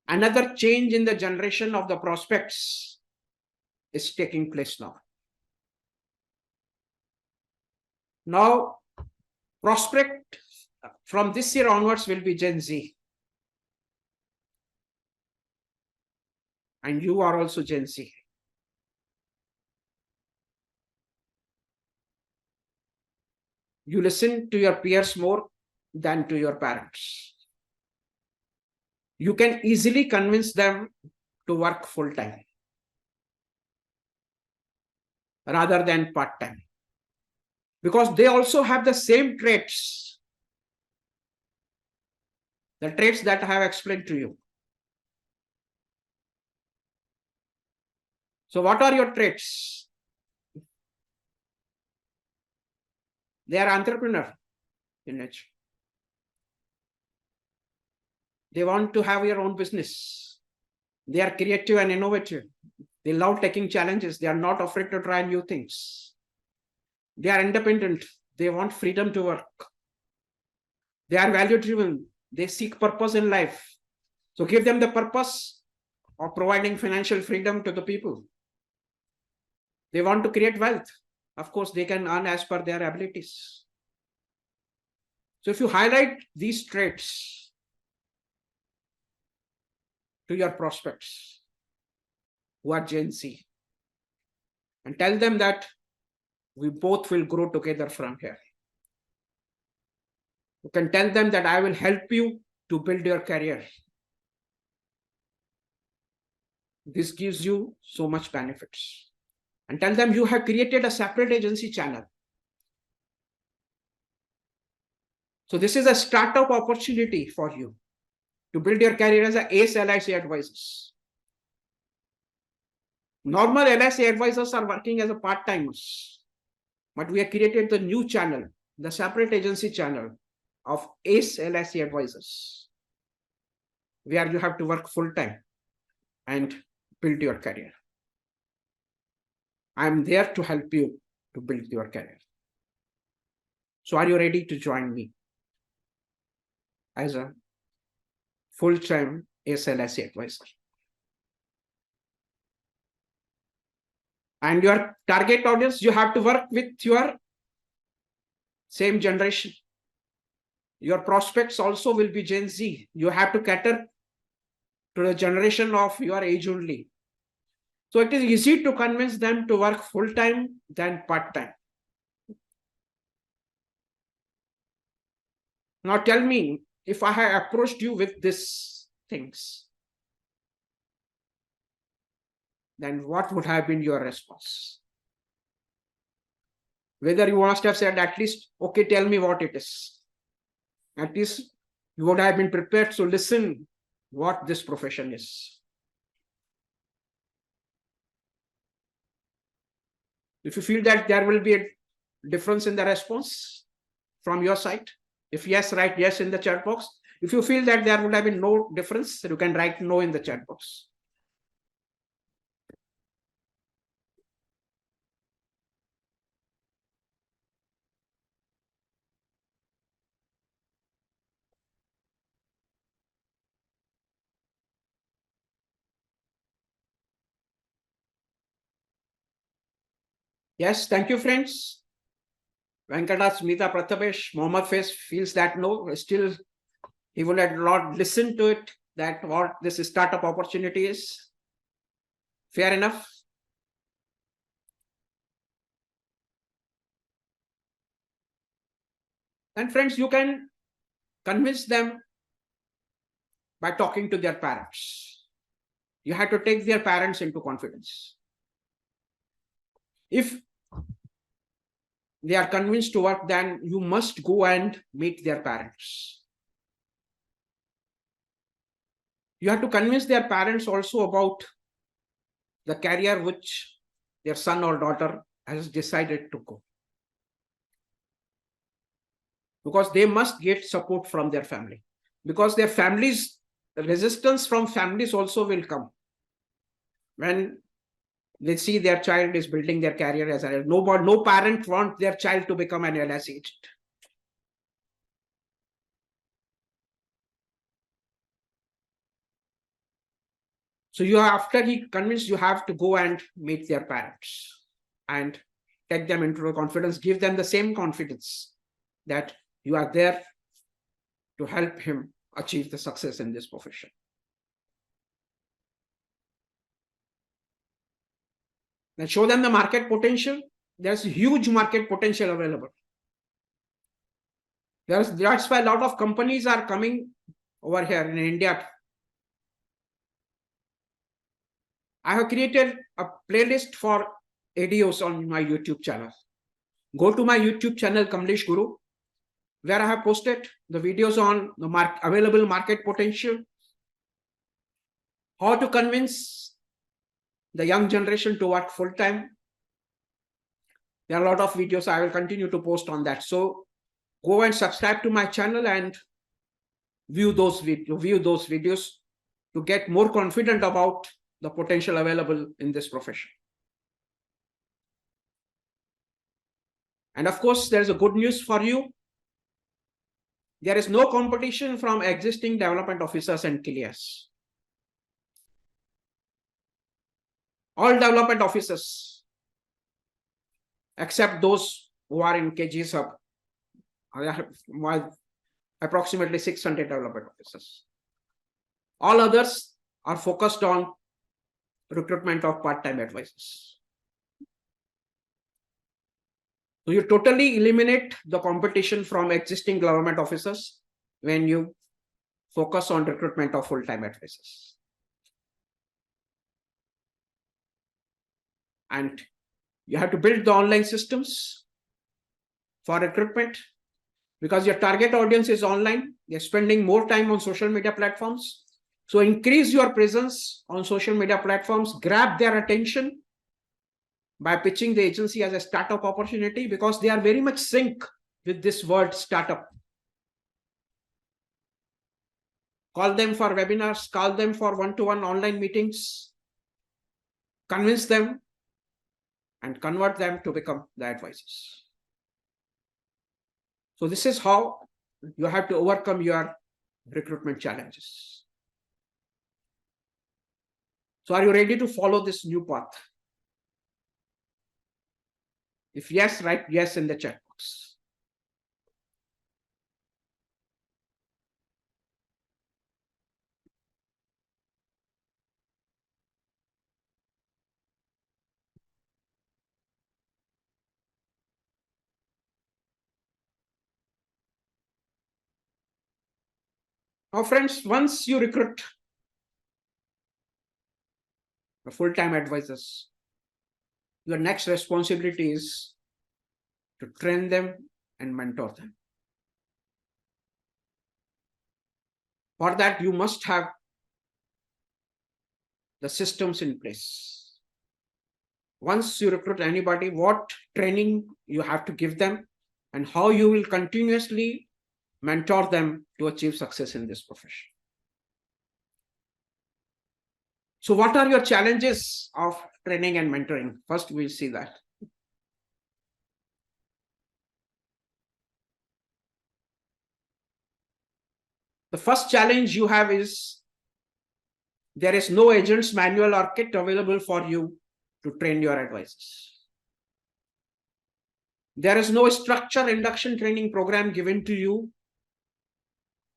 another change in the generation of the prospects is taking place now. Now, prospect from this year onwards will be Gen Z. And you are also Gen Z. You listen to your peers more than to your parents. You can easily convince them to work full-time rather than part-time, because they also have the same traits, the traits that I have explained to you. So what are your traits? They are entrepreneur in nature. They want to have your own business. They are creative and innovative. They love taking challenges. They are not afraid to try new things. They are independent. They want freedom to work. They are value-driven. They seek purpose in life. So give them the purpose of providing financial freedom to the people. They want to create wealth. Of course, they can earn as per their abilities. So if you highlight these traits to your prospects who are Gen Z, and tell them that we both will grow together from here. You can tell them that I will help you to build your career. This gives you so much benefits. And tell them you have created a separate agency channel. So this is a startup opportunity for you to build your career as an ace LIC advisors. Normal LIC advisors are working as a part-timers, but we have created the new channel, the separate agency channel, of ACE LIC advisors, where you have to work full-time and build your career. I'm there to help you to build your career. So are you ready to join me as a full-time ACE LIC advisor? And your target audience, you have to work with your same generation. Your prospects also will be Gen Z. You have to cater to the generation of your age only. So it is easy to convince them to work full-time than part-time. Now tell me, if I have approached you with these things, then what would have been your response? Whether you must have said at least, okay, tell me what it is. At least you would have been prepared to listen what this profession is. If you feel that there will be a difference in the response from your side, if yes, write yes in the chat box. If you feel that there would have been no difference, you can write no in the chat box. Yes, thank you, friends. Venkatas, Smita, Prathamesh, Mohammad Faiz feels that no, still he would have not listened to it, that what this startup opportunity is. Fair enough. And friends, you can convince them by talking to their parents. You have to take their parents into confidence. If they are convinced to work, then you must go and meet their parents. You have to convince their parents also about the career which their son or daughter has decided to go. Because they must get support from their family. Because their families, resistance from families also will come. When they see their child is building their career as a no parent wants their child to become an LIC agent. So you have, after he convinced, you have to go and meet their parents and take them into the confidence, give them the same confidence that you are there to help him achieve the success in this profession. And show them the market potential. There's huge market potential available. That's why a lot of companies are coming over here in India. I have created a playlist for ADOs on my YouTube channel. Go to my YouTube channel, kamleshguru, where I have posted the videos on the available market potential, how to convince the young generation to work full-time. There are a lot of videos I will continue to post on that. So go and subscribe to my channel and view those videos to get more confident about the potential available in this profession. And of course, there's a good news for you. There is no competition from existing development officers and KIAs. All development officers, except those who are in KG's hub, approximately 600 development officers. All others are focused on recruitment of part-time advisors. So you totally eliminate the competition from existing government officers when you focus on recruitment of full-time advisors. And you have to build the online systems for recruitment because your target audience is online. They're spending more time on social media platforms. So increase your presence on social media platforms, grab their attention by pitching the agency as a startup opportunity because they are very much sync with this word startup. Call them for webinars, call them for one-to-one online meetings, convince them and convert them to become the advisors. So this is how you have to overcome your recruitment challenges. So are you ready to follow this new path? If yes, write yes in the chat box. Now, friends, once you recruit the full-time advisors, your next responsibility is to train them and mentor them. For that, you must have the systems in place. Once you recruit anybody, what training you have to give them and how you will continuously mentor them to achieve success in this profession. So what are your challenges of training and mentoring? First, we'll see that. The first challenge you have is there is no agent's manual or kit available for you to train your advisors. There is no structured induction training program given to you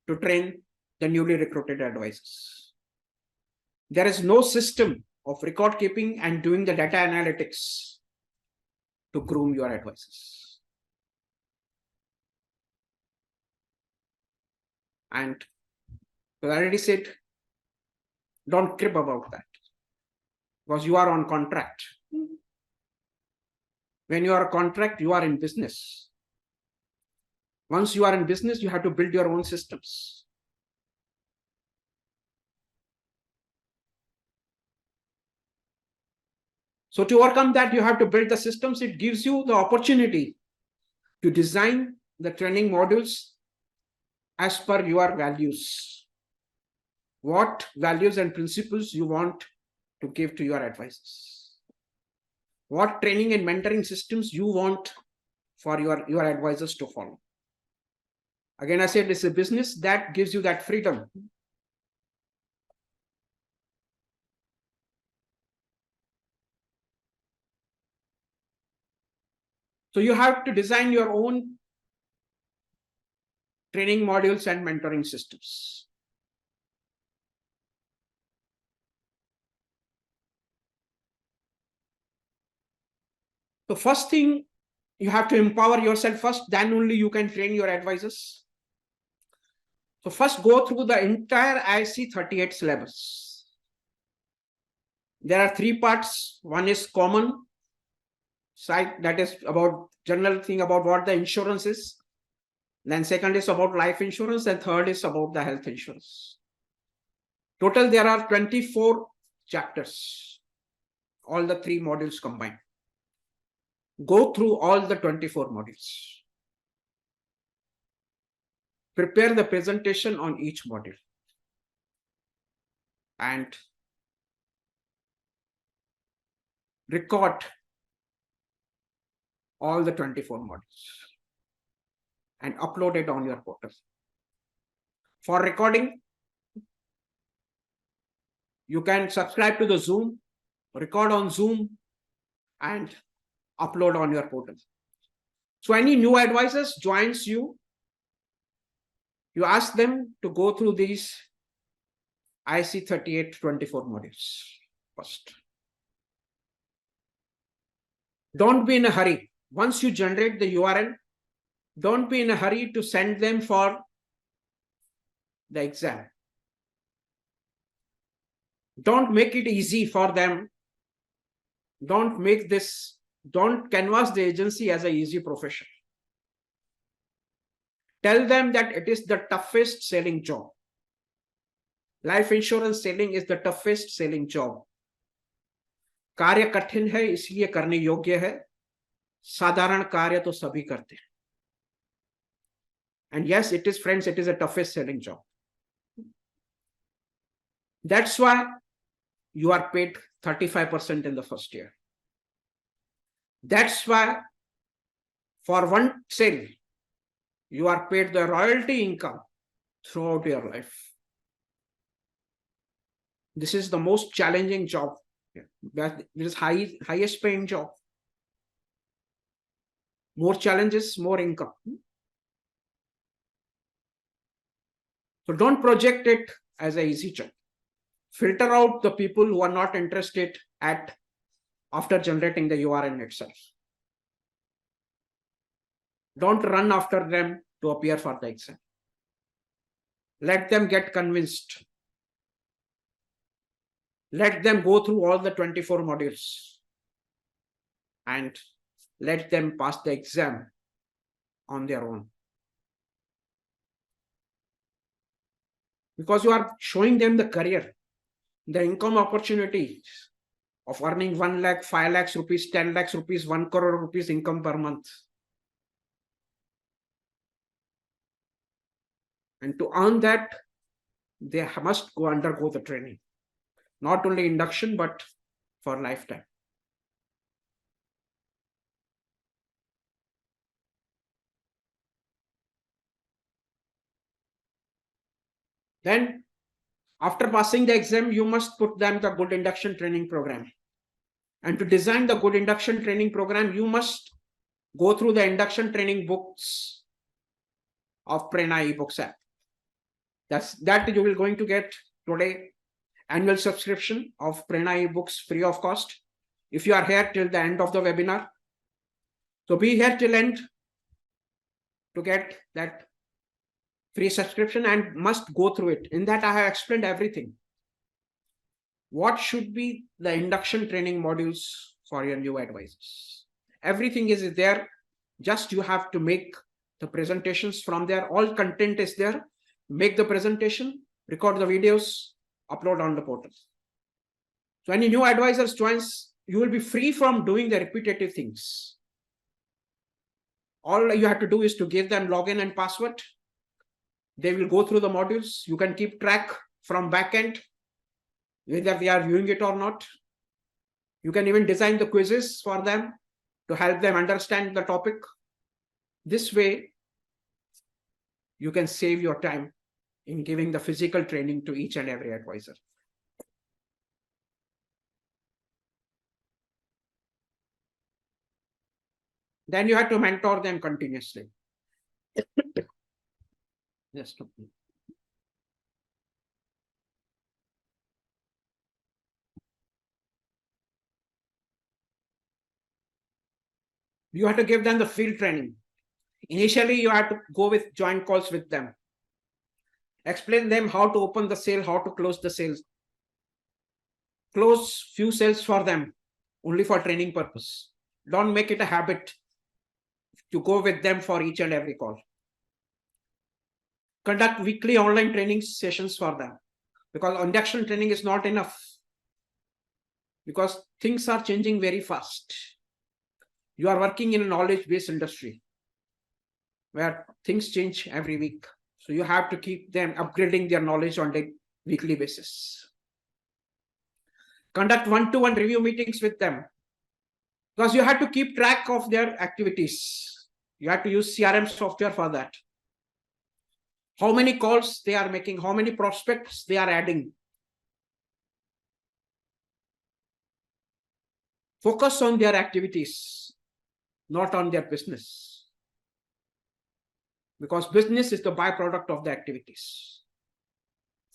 to train the newly recruited advisors. There is no system of record keeping and doing the data analytics to groom your advisors. And I already said, don't crib about that because you are on contract. When you are a contract, you are in business. Once you are in business, you have to build your own systems. So to overcome that, you have to build the systems. It gives you the opportunity to design the training modules as per your values. What values and principles you want to give to your advisors. What training and mentoring systems you want for your advisors to follow. Again, I said it's a business that gives you that freedom. So you have to design your own training modules and mentoring systems. The first thing, you have to empower yourself first, then only you can train your advisors. So first go through the entire IC 38 syllabus. There are 3 parts. One is common side, that is about general thing about what the insurance is. Then second is about life insurance, and third is about the health insurance. Total there are 24 chapters, all the 3 modules combined. Go through all the 24 modules. Prepare the presentation on each module. And record all the 24 modules and upload it on your portal. For recording, you can subscribe to the Zoom, record on Zoom, and upload on your portal. So any new advisors joins you, you ask them to go through these IC 38 24 modules first. Don't be in a hurry. Once you generate the URL, don't be in a hurry to send them for the exam. Don't make it easy for them. Don't canvas the agency as an easy profession. Tell them that it is the toughest selling job. Life insurance selling is the toughest selling job. कार्य कठिन है इसलिए करने योग्य है, साधारण कार्य तो सभी करते हैं. And yes, it is, friends, it is a toughest selling job. That's why you are paid 35% in the first year. That's why for one sale, you are paid the royalty income throughout your life. This is the most challenging job. This is highest paying job. More challenges, more income. So don't project it as an easy job. Filter out the people who are not interested after generating the URL itself. Don't run after them to appear for the exam. Let them get convinced. Let them go through all the 24 modules and let them pass the exam on their own. Because you are showing them the career, the income opportunities of earning 1 lakh, 5 lakhs rupees, 10 lakhs rupees, 1 crore rupees income per month. And to earn that, they must undergo the training. Not only induction, but for lifetime. Then, after passing the exam, you must put them the good induction training program. And to design the good induction training program, you must go through the induction training books of Prerna eBooks app. That you will going to get today. Annual subscription of Prerna eBooks free of cost. If you are here till the end of the webinar, so be here till end to get that free subscription and must go through it. In that, I have explained everything. What should be the induction training modules for your new advisors? Everything is there. Just you have to make the presentations from there. All content is there. Make the presentation, record the videos, upload on the portal. So any new advisors joins, you will be free from doing the repetitive things. All you have to do is to give them login and password. They will go through the modules. You can keep track from backend, whether they are viewing it or not. You can even design the quizzes for them to help them understand the topic. This way, you can save your time in giving the physical training to each and every advisor. Then you have to mentor them continuously. Yes. You have to give them the field training. Initially, you have to go with joint calls with them. Explain them how to open the sale, how to close the sales. Close few sales for them, only for training purpose. Don't make it a habit to go with them for each and every call. Conduct weekly online training sessions for them, because induction training is not enough, because things are changing very fast. You are working in a knowledge-based industry where things change every week. So you have to keep them upgrading their knowledge on a weekly basis. Conduct one-to-one review meetings with them, because you have to keep track of their activities. You have to use CRM software for that. How many calls they are making, how many prospects they are adding. Focus on their activities, not on their business. Because business is the byproduct of the activities.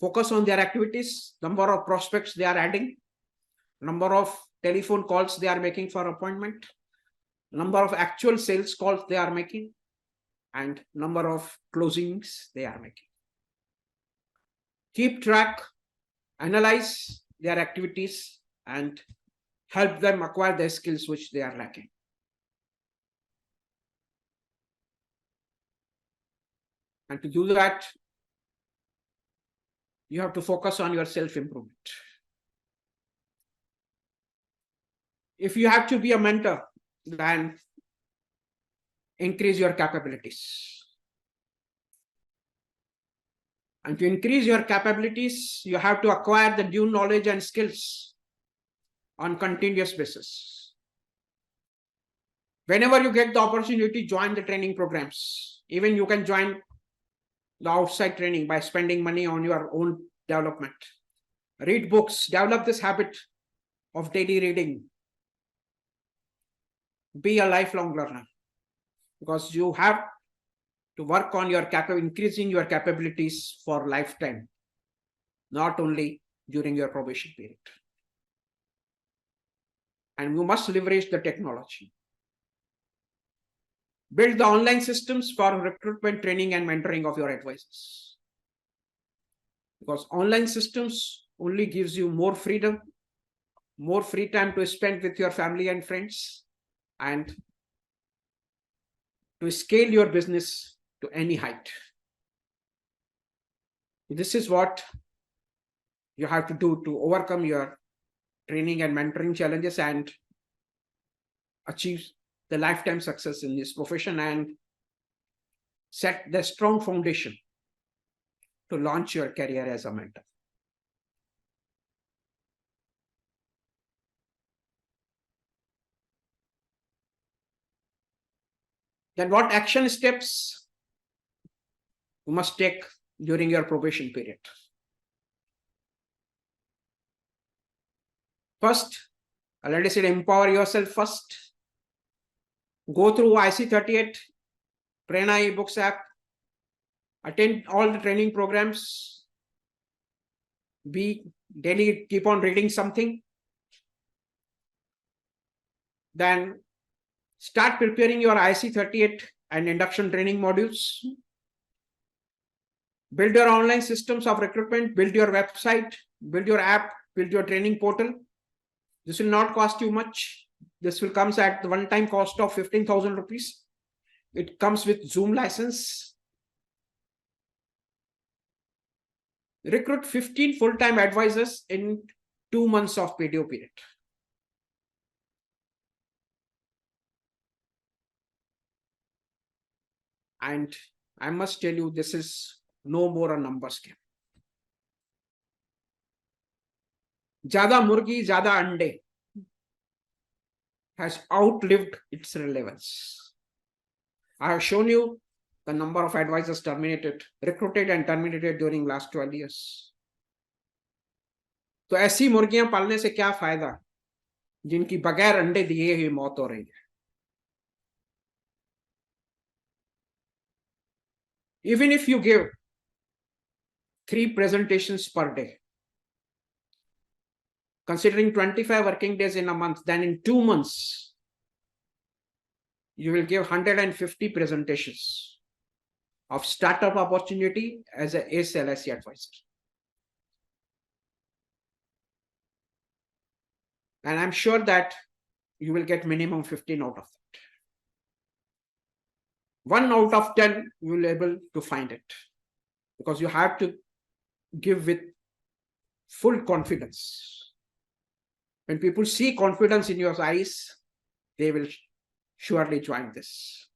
Focus on their activities, number of prospects they are adding, number of telephone calls they are making for appointment, number of actual sales calls they are making, and number of closings they are making. Keep track, analyze their activities, and help them acquire the skills which they are lacking. And to do that, you have to focus on your self-improvement. If you have to be a mentor, then increase your capabilities. And to increase your capabilities, you have to acquire the new knowledge and skills on continuous basis. Whenever you get the opportunity, join the training programs. Even you can join the outside training by spending money on your own development. Read books, develop this habit of daily reading. Be a lifelong learner, because you have to work on your increasing your capabilities for lifetime, not only during your probation period. And you must leverage the technology. Build the online systems for recruitment, training, and mentoring of your advisors. Because online systems only gives you more freedom, more free time to spend with your family and friends, and to scale your business to any height. This is what you have to do to overcome your training and mentoring challenges and achieve the lifetime success in this profession and set the strong foundation to launch your career as a mentor. Then what action steps you must take during your probation period? First, I already said, empower yourself first. Go through IC38, Prerna eBooks app, attend all the training programs, keep on reading something. Then start preparing your IC38 and induction training modules. Build your online systems of recruitment, build your website, build your app, build your training portal. This will not cost you much. This will come at the one-time cost of 15,000 rupees. It comes with Zoom license. Recruit 15 full-time advisors in 2 months of PDO period. And I must tell you, this is no more a numbers game. Jada murgi, jada ande has outlived its relevance. I have shown you the number of advisors recruited and terminated during last 12 years. तो ऐसी मुर्गियां पालने से क्या फायदा जिनकी बगैर अंडे दिए ही मौत हो रही है. Even if you give 3 presentations per day, considering 25 working days in a month, then in 2 months, you will give 150 presentations of startup opportunity as a ACE LIC advisor. And I'm sure that you will get minimum 15 out of that. 1 out of 10, you will be able to find it, because you have to give with full confidence. When people see confidence in your eyes, they will surely join this.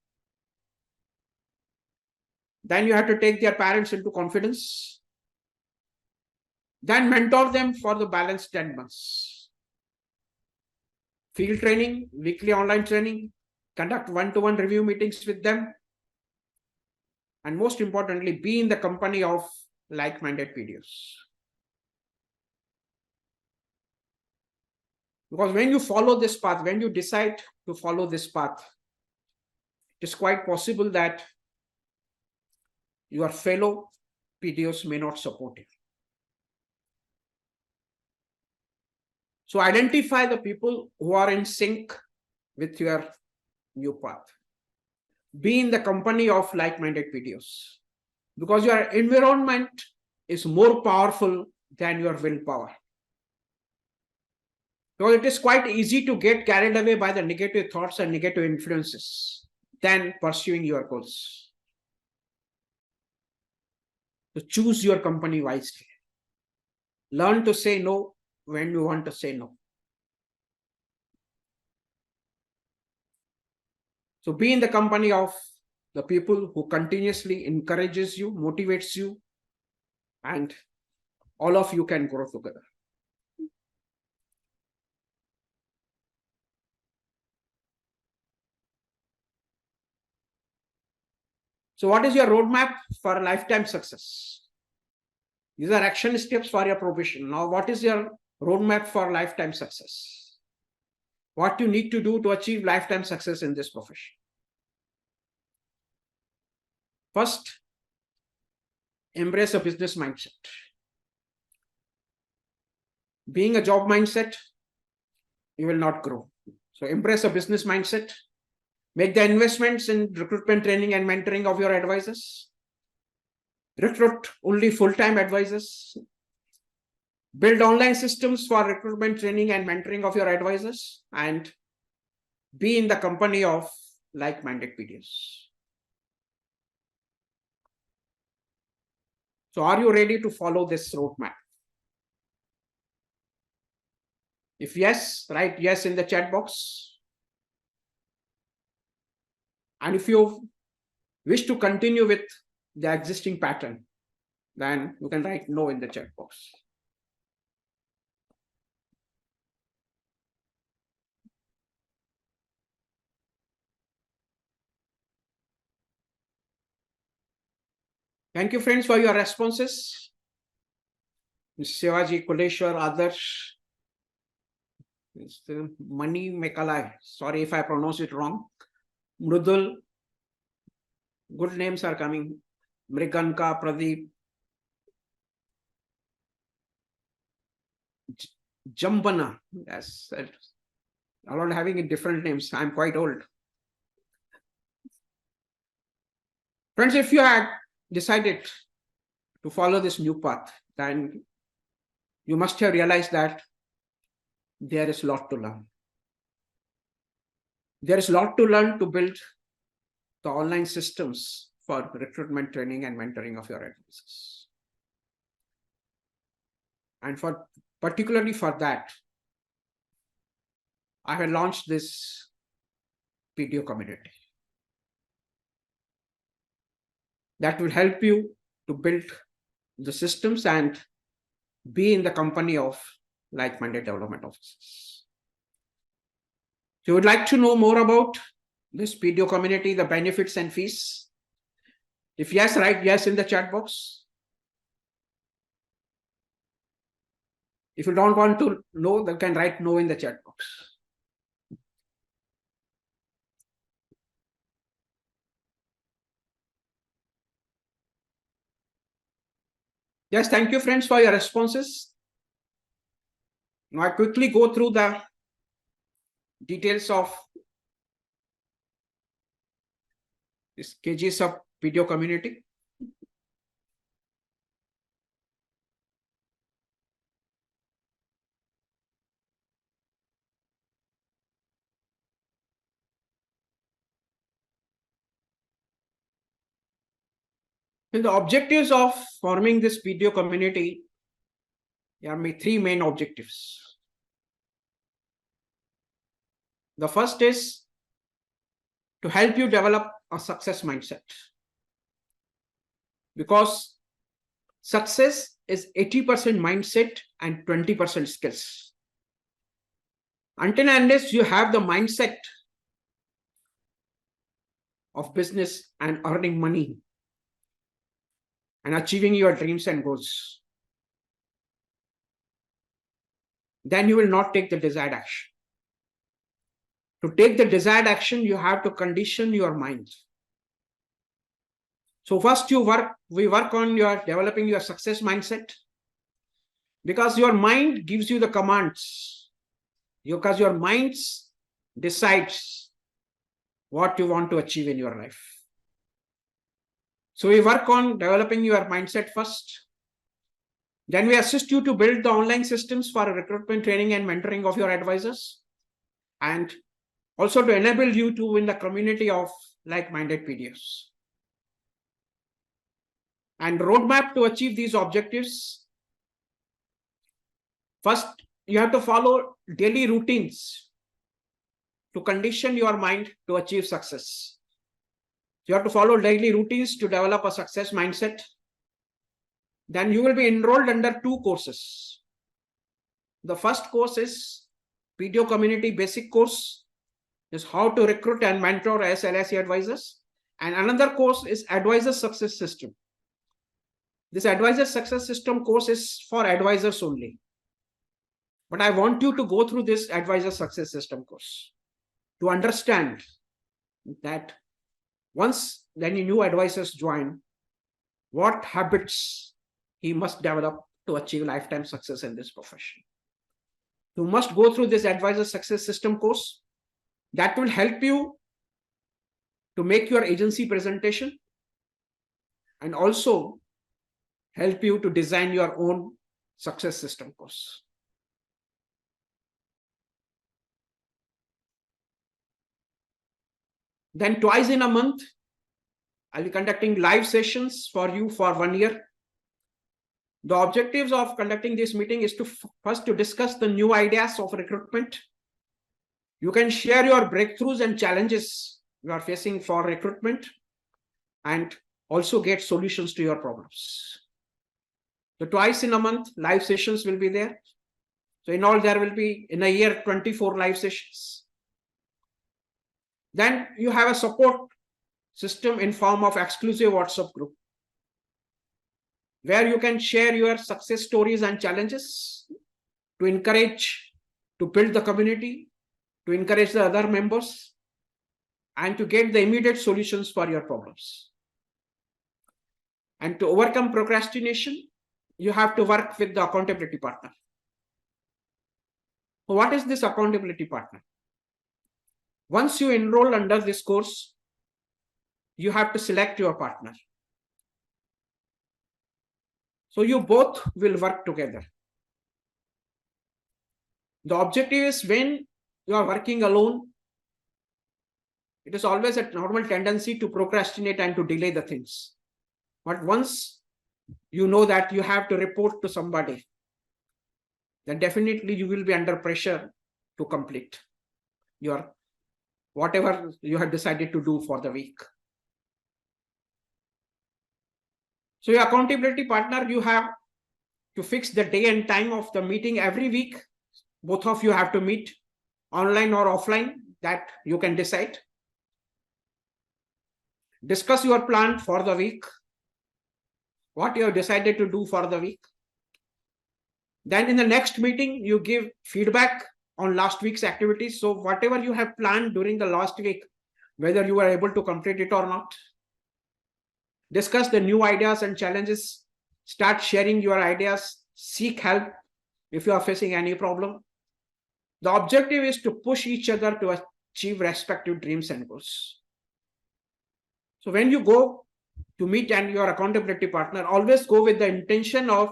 Then you have to take their parents into confidence. Then mentor them for the balanced 10 months. Field training, weekly online training, conduct one-to-one review meetings with them. And most importantly, be in the company of like-minded PDOs. Because when you follow this path, when you decide to follow this path, it is quite possible that your fellow PDOs may not support you. So identify the people who are in sync with your new path. Be in the company of like-minded PDOs, because your environment is more powerful than your willpower. Because it is quite easy to get carried away by the negative thoughts and negative influences than pursuing your goals. So choose your company wisely. Learn to say no when you want to say no. So be in the company of the people who continuously encourages you, motivates you, and all of you can grow together. So what is your roadmap for lifetime success? These are action steps for your profession. Now, what is your roadmap for lifetime success? What you need to do to achieve lifetime success in this profession? First, embrace a business mindset. Being a job mindset, you will not grow. So embrace a business mindset. Make the investments in recruitment training and mentoring of your advisors. Recruit only full-time advisors. Build online systems for recruitment training and mentoring of your advisors, and be in the company of like-minded PDs. So are you ready to follow this roadmap? If yes, write yes in the chat box. And if you wish to continue with the existing pattern, then you can write no in the chat box. Thank you, friends, for your responses. Mr. Shivaji, Kuleshwar, Adarsh, Mr. Mani Mekalai. Sorry if I pronounce it wrong. Mrudul. Good names are coming. Mriganka, Pradeep. Jambana. Yes. A lot having different names. I'm quite old. Friends, if you had decided to follow this new path, then you must have realized that there is a lot to learn. There is a lot to learn to build the online systems for recruitment training and mentoring of your advisors. And particularly for that, I have launched this PDO community that will help you to build the systems and be in the company of like-minded development officers. If you would like to know more about this PDO community, the benefits and fees, if yes, write yes in the chat box. If you don't want to know, then can write no in the chat box. Yes, thank you, friends, for your responses. Now I quickly go through the details of this KG sub PDO community. And the objectives of forming this PDO community, there are three main objectives. The first is to help you develop a success mindset, because success is 80% mindset and 20% skills. Until and unless you have the mindset of business and earning money and achieving your dreams and goals, then you will not take the desired action. To take the desired action, you have to condition your mind. So first we work on developing your success mindset, because your mind gives you the commands, because your mind decides what you want to achieve in your life. So we work on developing your mindset first. Then we assist you to build the online systems for recruitment training and mentoring of your advisors, and also to enable you to win the community of like-minded PDs. And roadmap to achieve these objectives. First, you have to follow daily routines to condition your mind to achieve success. You have to follow daily routines to develop a success mindset. Then you will be enrolled under 2 courses. The first course is PTO Community Basic Course, is how to recruit and mentor as LIC advisors. And another course is Advisor Success System. This Advisor Success System course is for advisors only. But I want you to go through this Advisor Success System course to understand that once any new advisors join, what habits he must develop to achieve lifetime success in this profession. You must go through this Advisor Success System course. That will help you to make your agency presentation and also help you to design your own success system course. Then twice in a month, I'll be conducting live sessions for you for 1 year. The objectives of conducting this meeting is to first to discuss the new ideas of recruitment. You can share your breakthroughs and challenges you are facing for recruitment and also get solutions to your problems. So twice in a month, live sessions will be there. So in all, there will be in a year 24 live sessions. Then you have a support system in form of exclusive WhatsApp group, where you can share your success stories and challenges to encourage, to build the community, to encourage the other members, and to get the immediate solutions for your problems. And to overcome procrastination, you have to work with the accountability partner. So what is this accountability partner? Once you enroll under this course, you have to select your partner. So you both will work together. The objective is when you are working alone, it is always a normal tendency to procrastinate and to delay the things. But once you know that you have to report to somebody, then definitely you will be under pressure to complete your whatever you have decided to do for the week. So your accountability partner, you have to fix the day and time of the meeting every week. Both of you have to meet online or offline, that you can decide. Discuss your plan for the week, what you have decided to do for the week. Then in the next meeting, you give feedback on last week's activities. So whatever you have planned during the last week, whether you were able to complete it or not. Discuss the new ideas and challenges. Start sharing your ideas. Seek help if you are facing any problem. The objective is to push each other to achieve respective dreams and goals. So when you go to meet and your accountability partner, always go with the intention of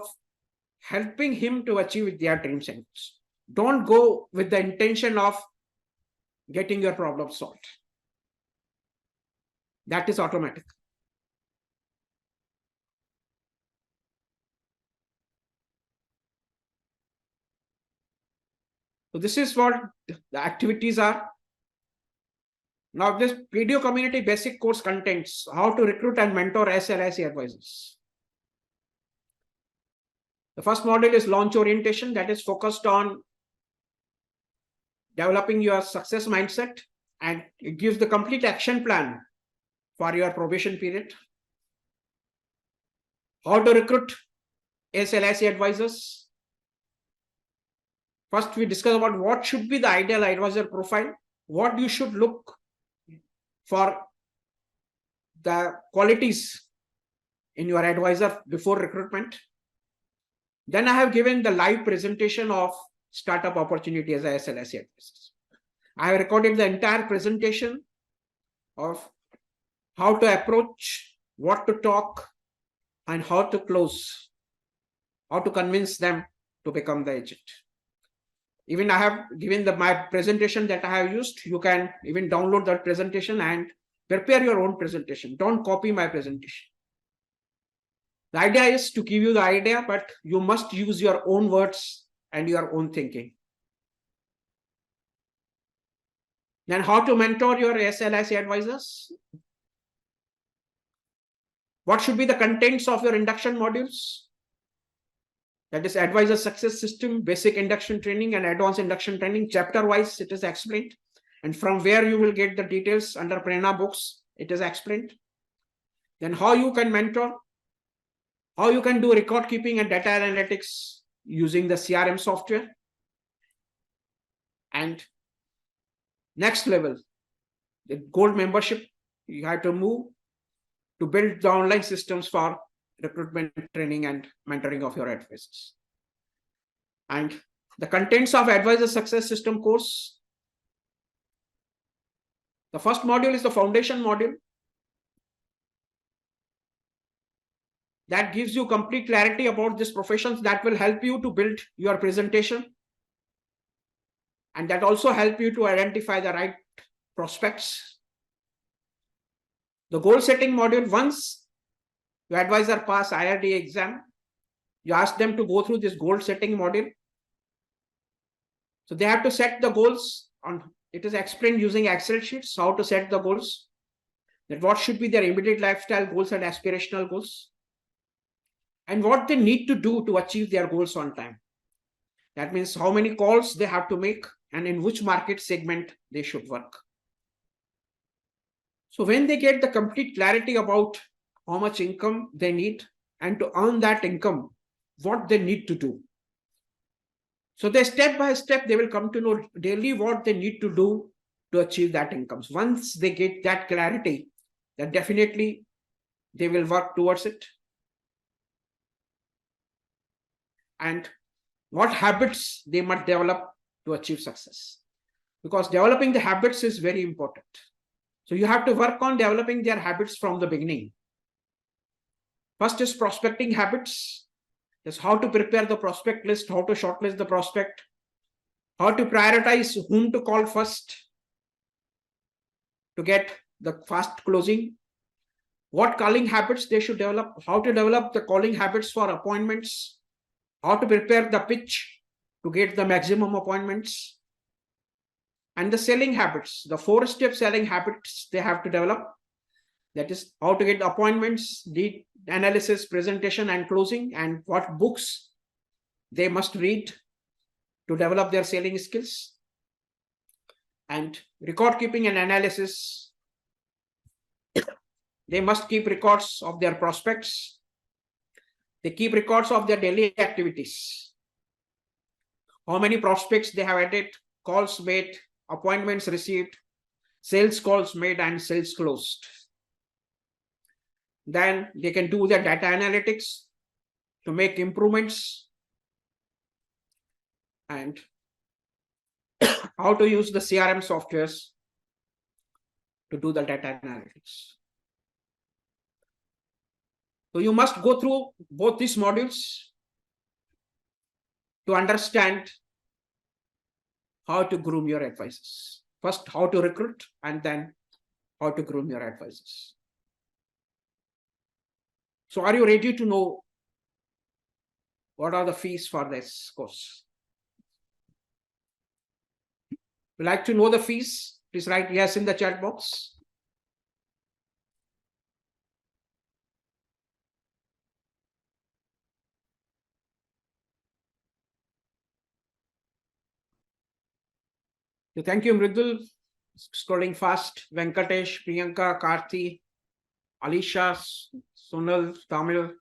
helping him to achieve their dreams and goals. Don't go with the intention of getting your problem solved. That is automatic. So this is what the activities are. Now this video community basic course contains how to recruit and mentor LIC advisors. The first module is launch orientation, that is focused on developing your success mindset, and it gives the complete action plan for your probation period. How to recruit LIC advisors. First, we discuss about what should be the ideal advisor profile, what you should look for the qualities in your advisor before recruitment. Then I have given the live presentation of startup opportunity as LIC advisors. I have recorded the entire presentation of how to approach, what to talk, and how to close, how to convince them to become the agent. Even I have given my presentation that I have used. You can even download that presentation and prepare your own presentation. Don't copy my presentation. The idea is to give you the idea, but you must use your own words and your own thinking. Then how to mentor your LIC advisors. What should be the contents of your induction modules? That is advisor success system, basic induction training and advanced induction training. Chapter wise, it is explained. And from where you will get the details under Prerna books, it is explained. Then how you can mentor, how you can do record keeping and data analytics using the CRM software. And next level, the gold membership, you have to move to build the online systems for recruitment, training, and mentoring of your advisors. And the contents of Advisor Success System course. The first module is the foundation module. That gives you complete clarity about these professions that will help you to build your presentation. And that also help you to identify the right prospects. The goal setting module, once your advisor pass IRD exam, you ask them to go through this goal setting module. So they have to set the goals on, it is explained using Excel sheets, how to set the goals, that what should be their immediate lifestyle goals and aspirational goals, and what they need to do to achieve their goals on time. That means how many calls they have to make and in which market segment they should work. So when they get the complete clarity about how much income they need and to earn that income, what they need to do. So they step by step, they will come to know daily what they need to do to achieve that income. Once they get that clarity, then definitely they will work towards it. And what habits they must develop to achieve success. Because developing the habits is very important. So you have to work on developing their habits from the beginning. First is prospecting habits. That's how to prepare the prospect list, how to shortlist the prospect, how to prioritize whom to call first to get the fast closing, what calling habits they should develop, how to develop the calling habits for appointments, how to prepare the pitch to get the maximum appointments, and the selling habits, the 4-step selling habits they have to develop. That is how to get appointments, lead analysis, presentation, and closing, and what books they must read to develop their selling skills. And record keeping and analysis. They must keep records of their prospects. They keep records of their daily activities. How many prospects they have added, calls made, appointments received, sales calls made, and sales closed. Then they can do their data analytics to make improvements and how to use the CRM softwares to do the data analytics. So you must go through both these modules to understand how to groom your advisors. First, how to recruit, and then how to groom your advisors. So are you ready to know what are the fees for this course? If you like to know the fees, please write yes in the chat box. So thank you, Mridul. Scrolling fast. Venkatesh, Priyanka, Karthi, Alisha, Sonal, Tamil.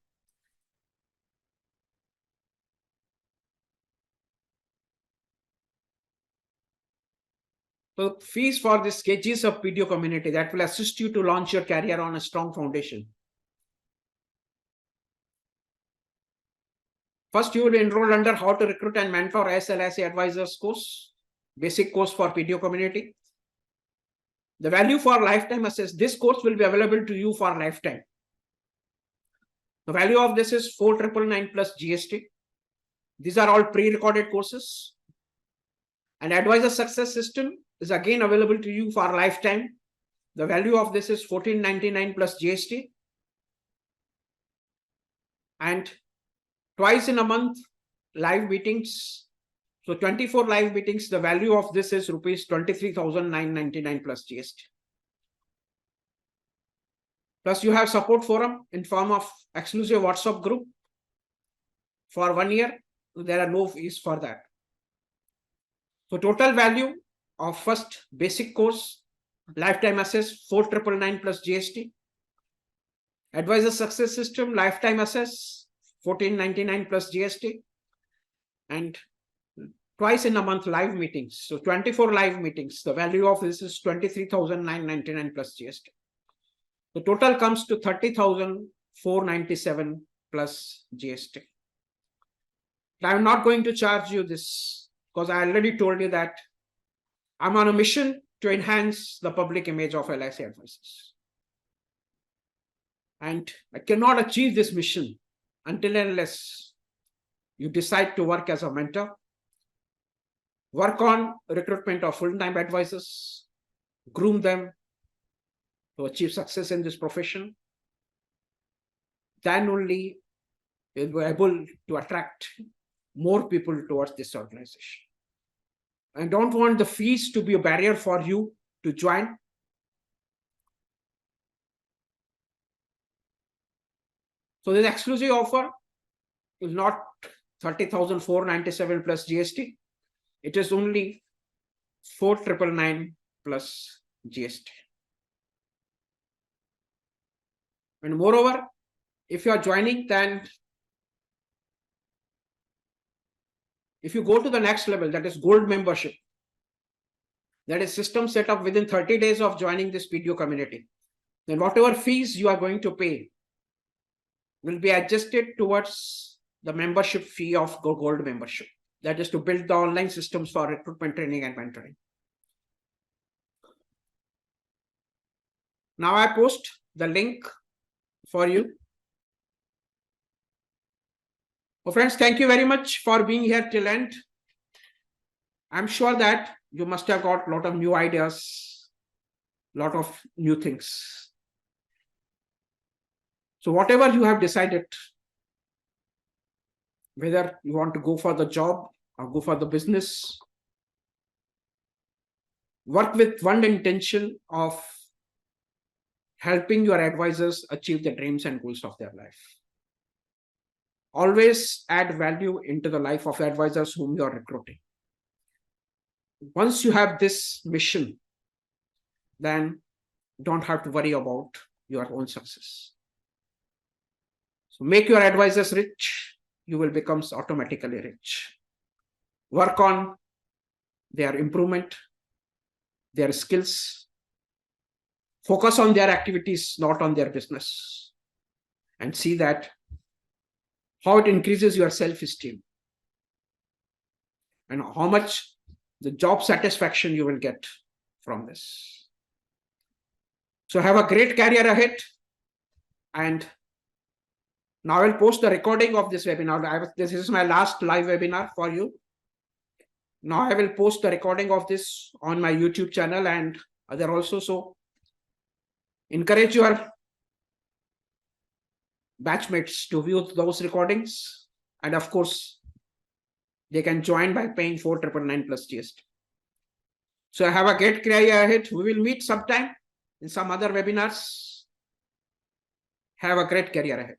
So fees for this KGs of PDO community that will assist you to launch your career on a strong foundation. First, you will enroll under how to recruit and mentor SLIC advisors course, basic course for PDO community. The value for lifetime assess. This course will be available to you for lifetime. The value of this is 4,999 plus GST. These are all pre-recorded courses. And advisor success system is again available to you for lifetime. The value of this is 1,499 plus GST. And twice in a month, live meetings. So 24 live meetings, the value of this is rupees 23,999 plus GST. Plus you have support forum in form of exclusive WhatsApp group for 1 year there are no fees for that. So total value of first basic course, lifetime assess 4,999 plus GST. Advisor success system, lifetime assess 1,499 plus GST. And twice in a month live meetings. So 24 live meetings. The value of this is 23,999 plus GST. The total comes to 30,497 plus GST. I'm not going to charge you this because I already told you that I'm on a mission to enhance the public image of LIC advisors. And I cannot achieve this mission until and unless you decide to work as a mentor, work on recruitment of full-time advisors, groom them to achieve success in this profession. Then only you'll be able to attract more people towards this organization. I don't want the fees to be a barrier for you to join. So this exclusive offer is not 30,497 plus GST. It is only 4,999 plus GST. And moreover, if you are joining, then if you go to the next level, that is gold membership, that is system set up within 30 days of joining this video community, then whatever fees you are going to pay will be adjusted towards the membership fee of gold membership. That is to build the online systems for recruitment, training, and mentoring. Now I post the link for you. Well, friends, thank you very much for being here till end. I'm sure that you must have got a lot of new ideas, a lot of new things. So whatever you have decided, whether you want to go for the job or go for the business, work with one intention of helping your advisors achieve the dreams and goals of their life. Always add value into the life of advisors whom you are recruiting. Once you have this mission, then don't have to worry about your own success. So make your advisors rich, you will become automatically rich. Work on their improvement, their skills. Focus on their activities, not on their business. And see that how it increases your self-esteem and how much the job satisfaction you will get from this. So have a great career ahead. And now I will post the recording of this webinar. This is my last live webinar for you. Now I will post the recording of this on my YouTube channel and other also. So encourage your batchmates to view those recordings. And of course, they can join by paying 4,999 plus GST. So have a great career ahead. We will meet sometime in some other webinars. Have a great career ahead.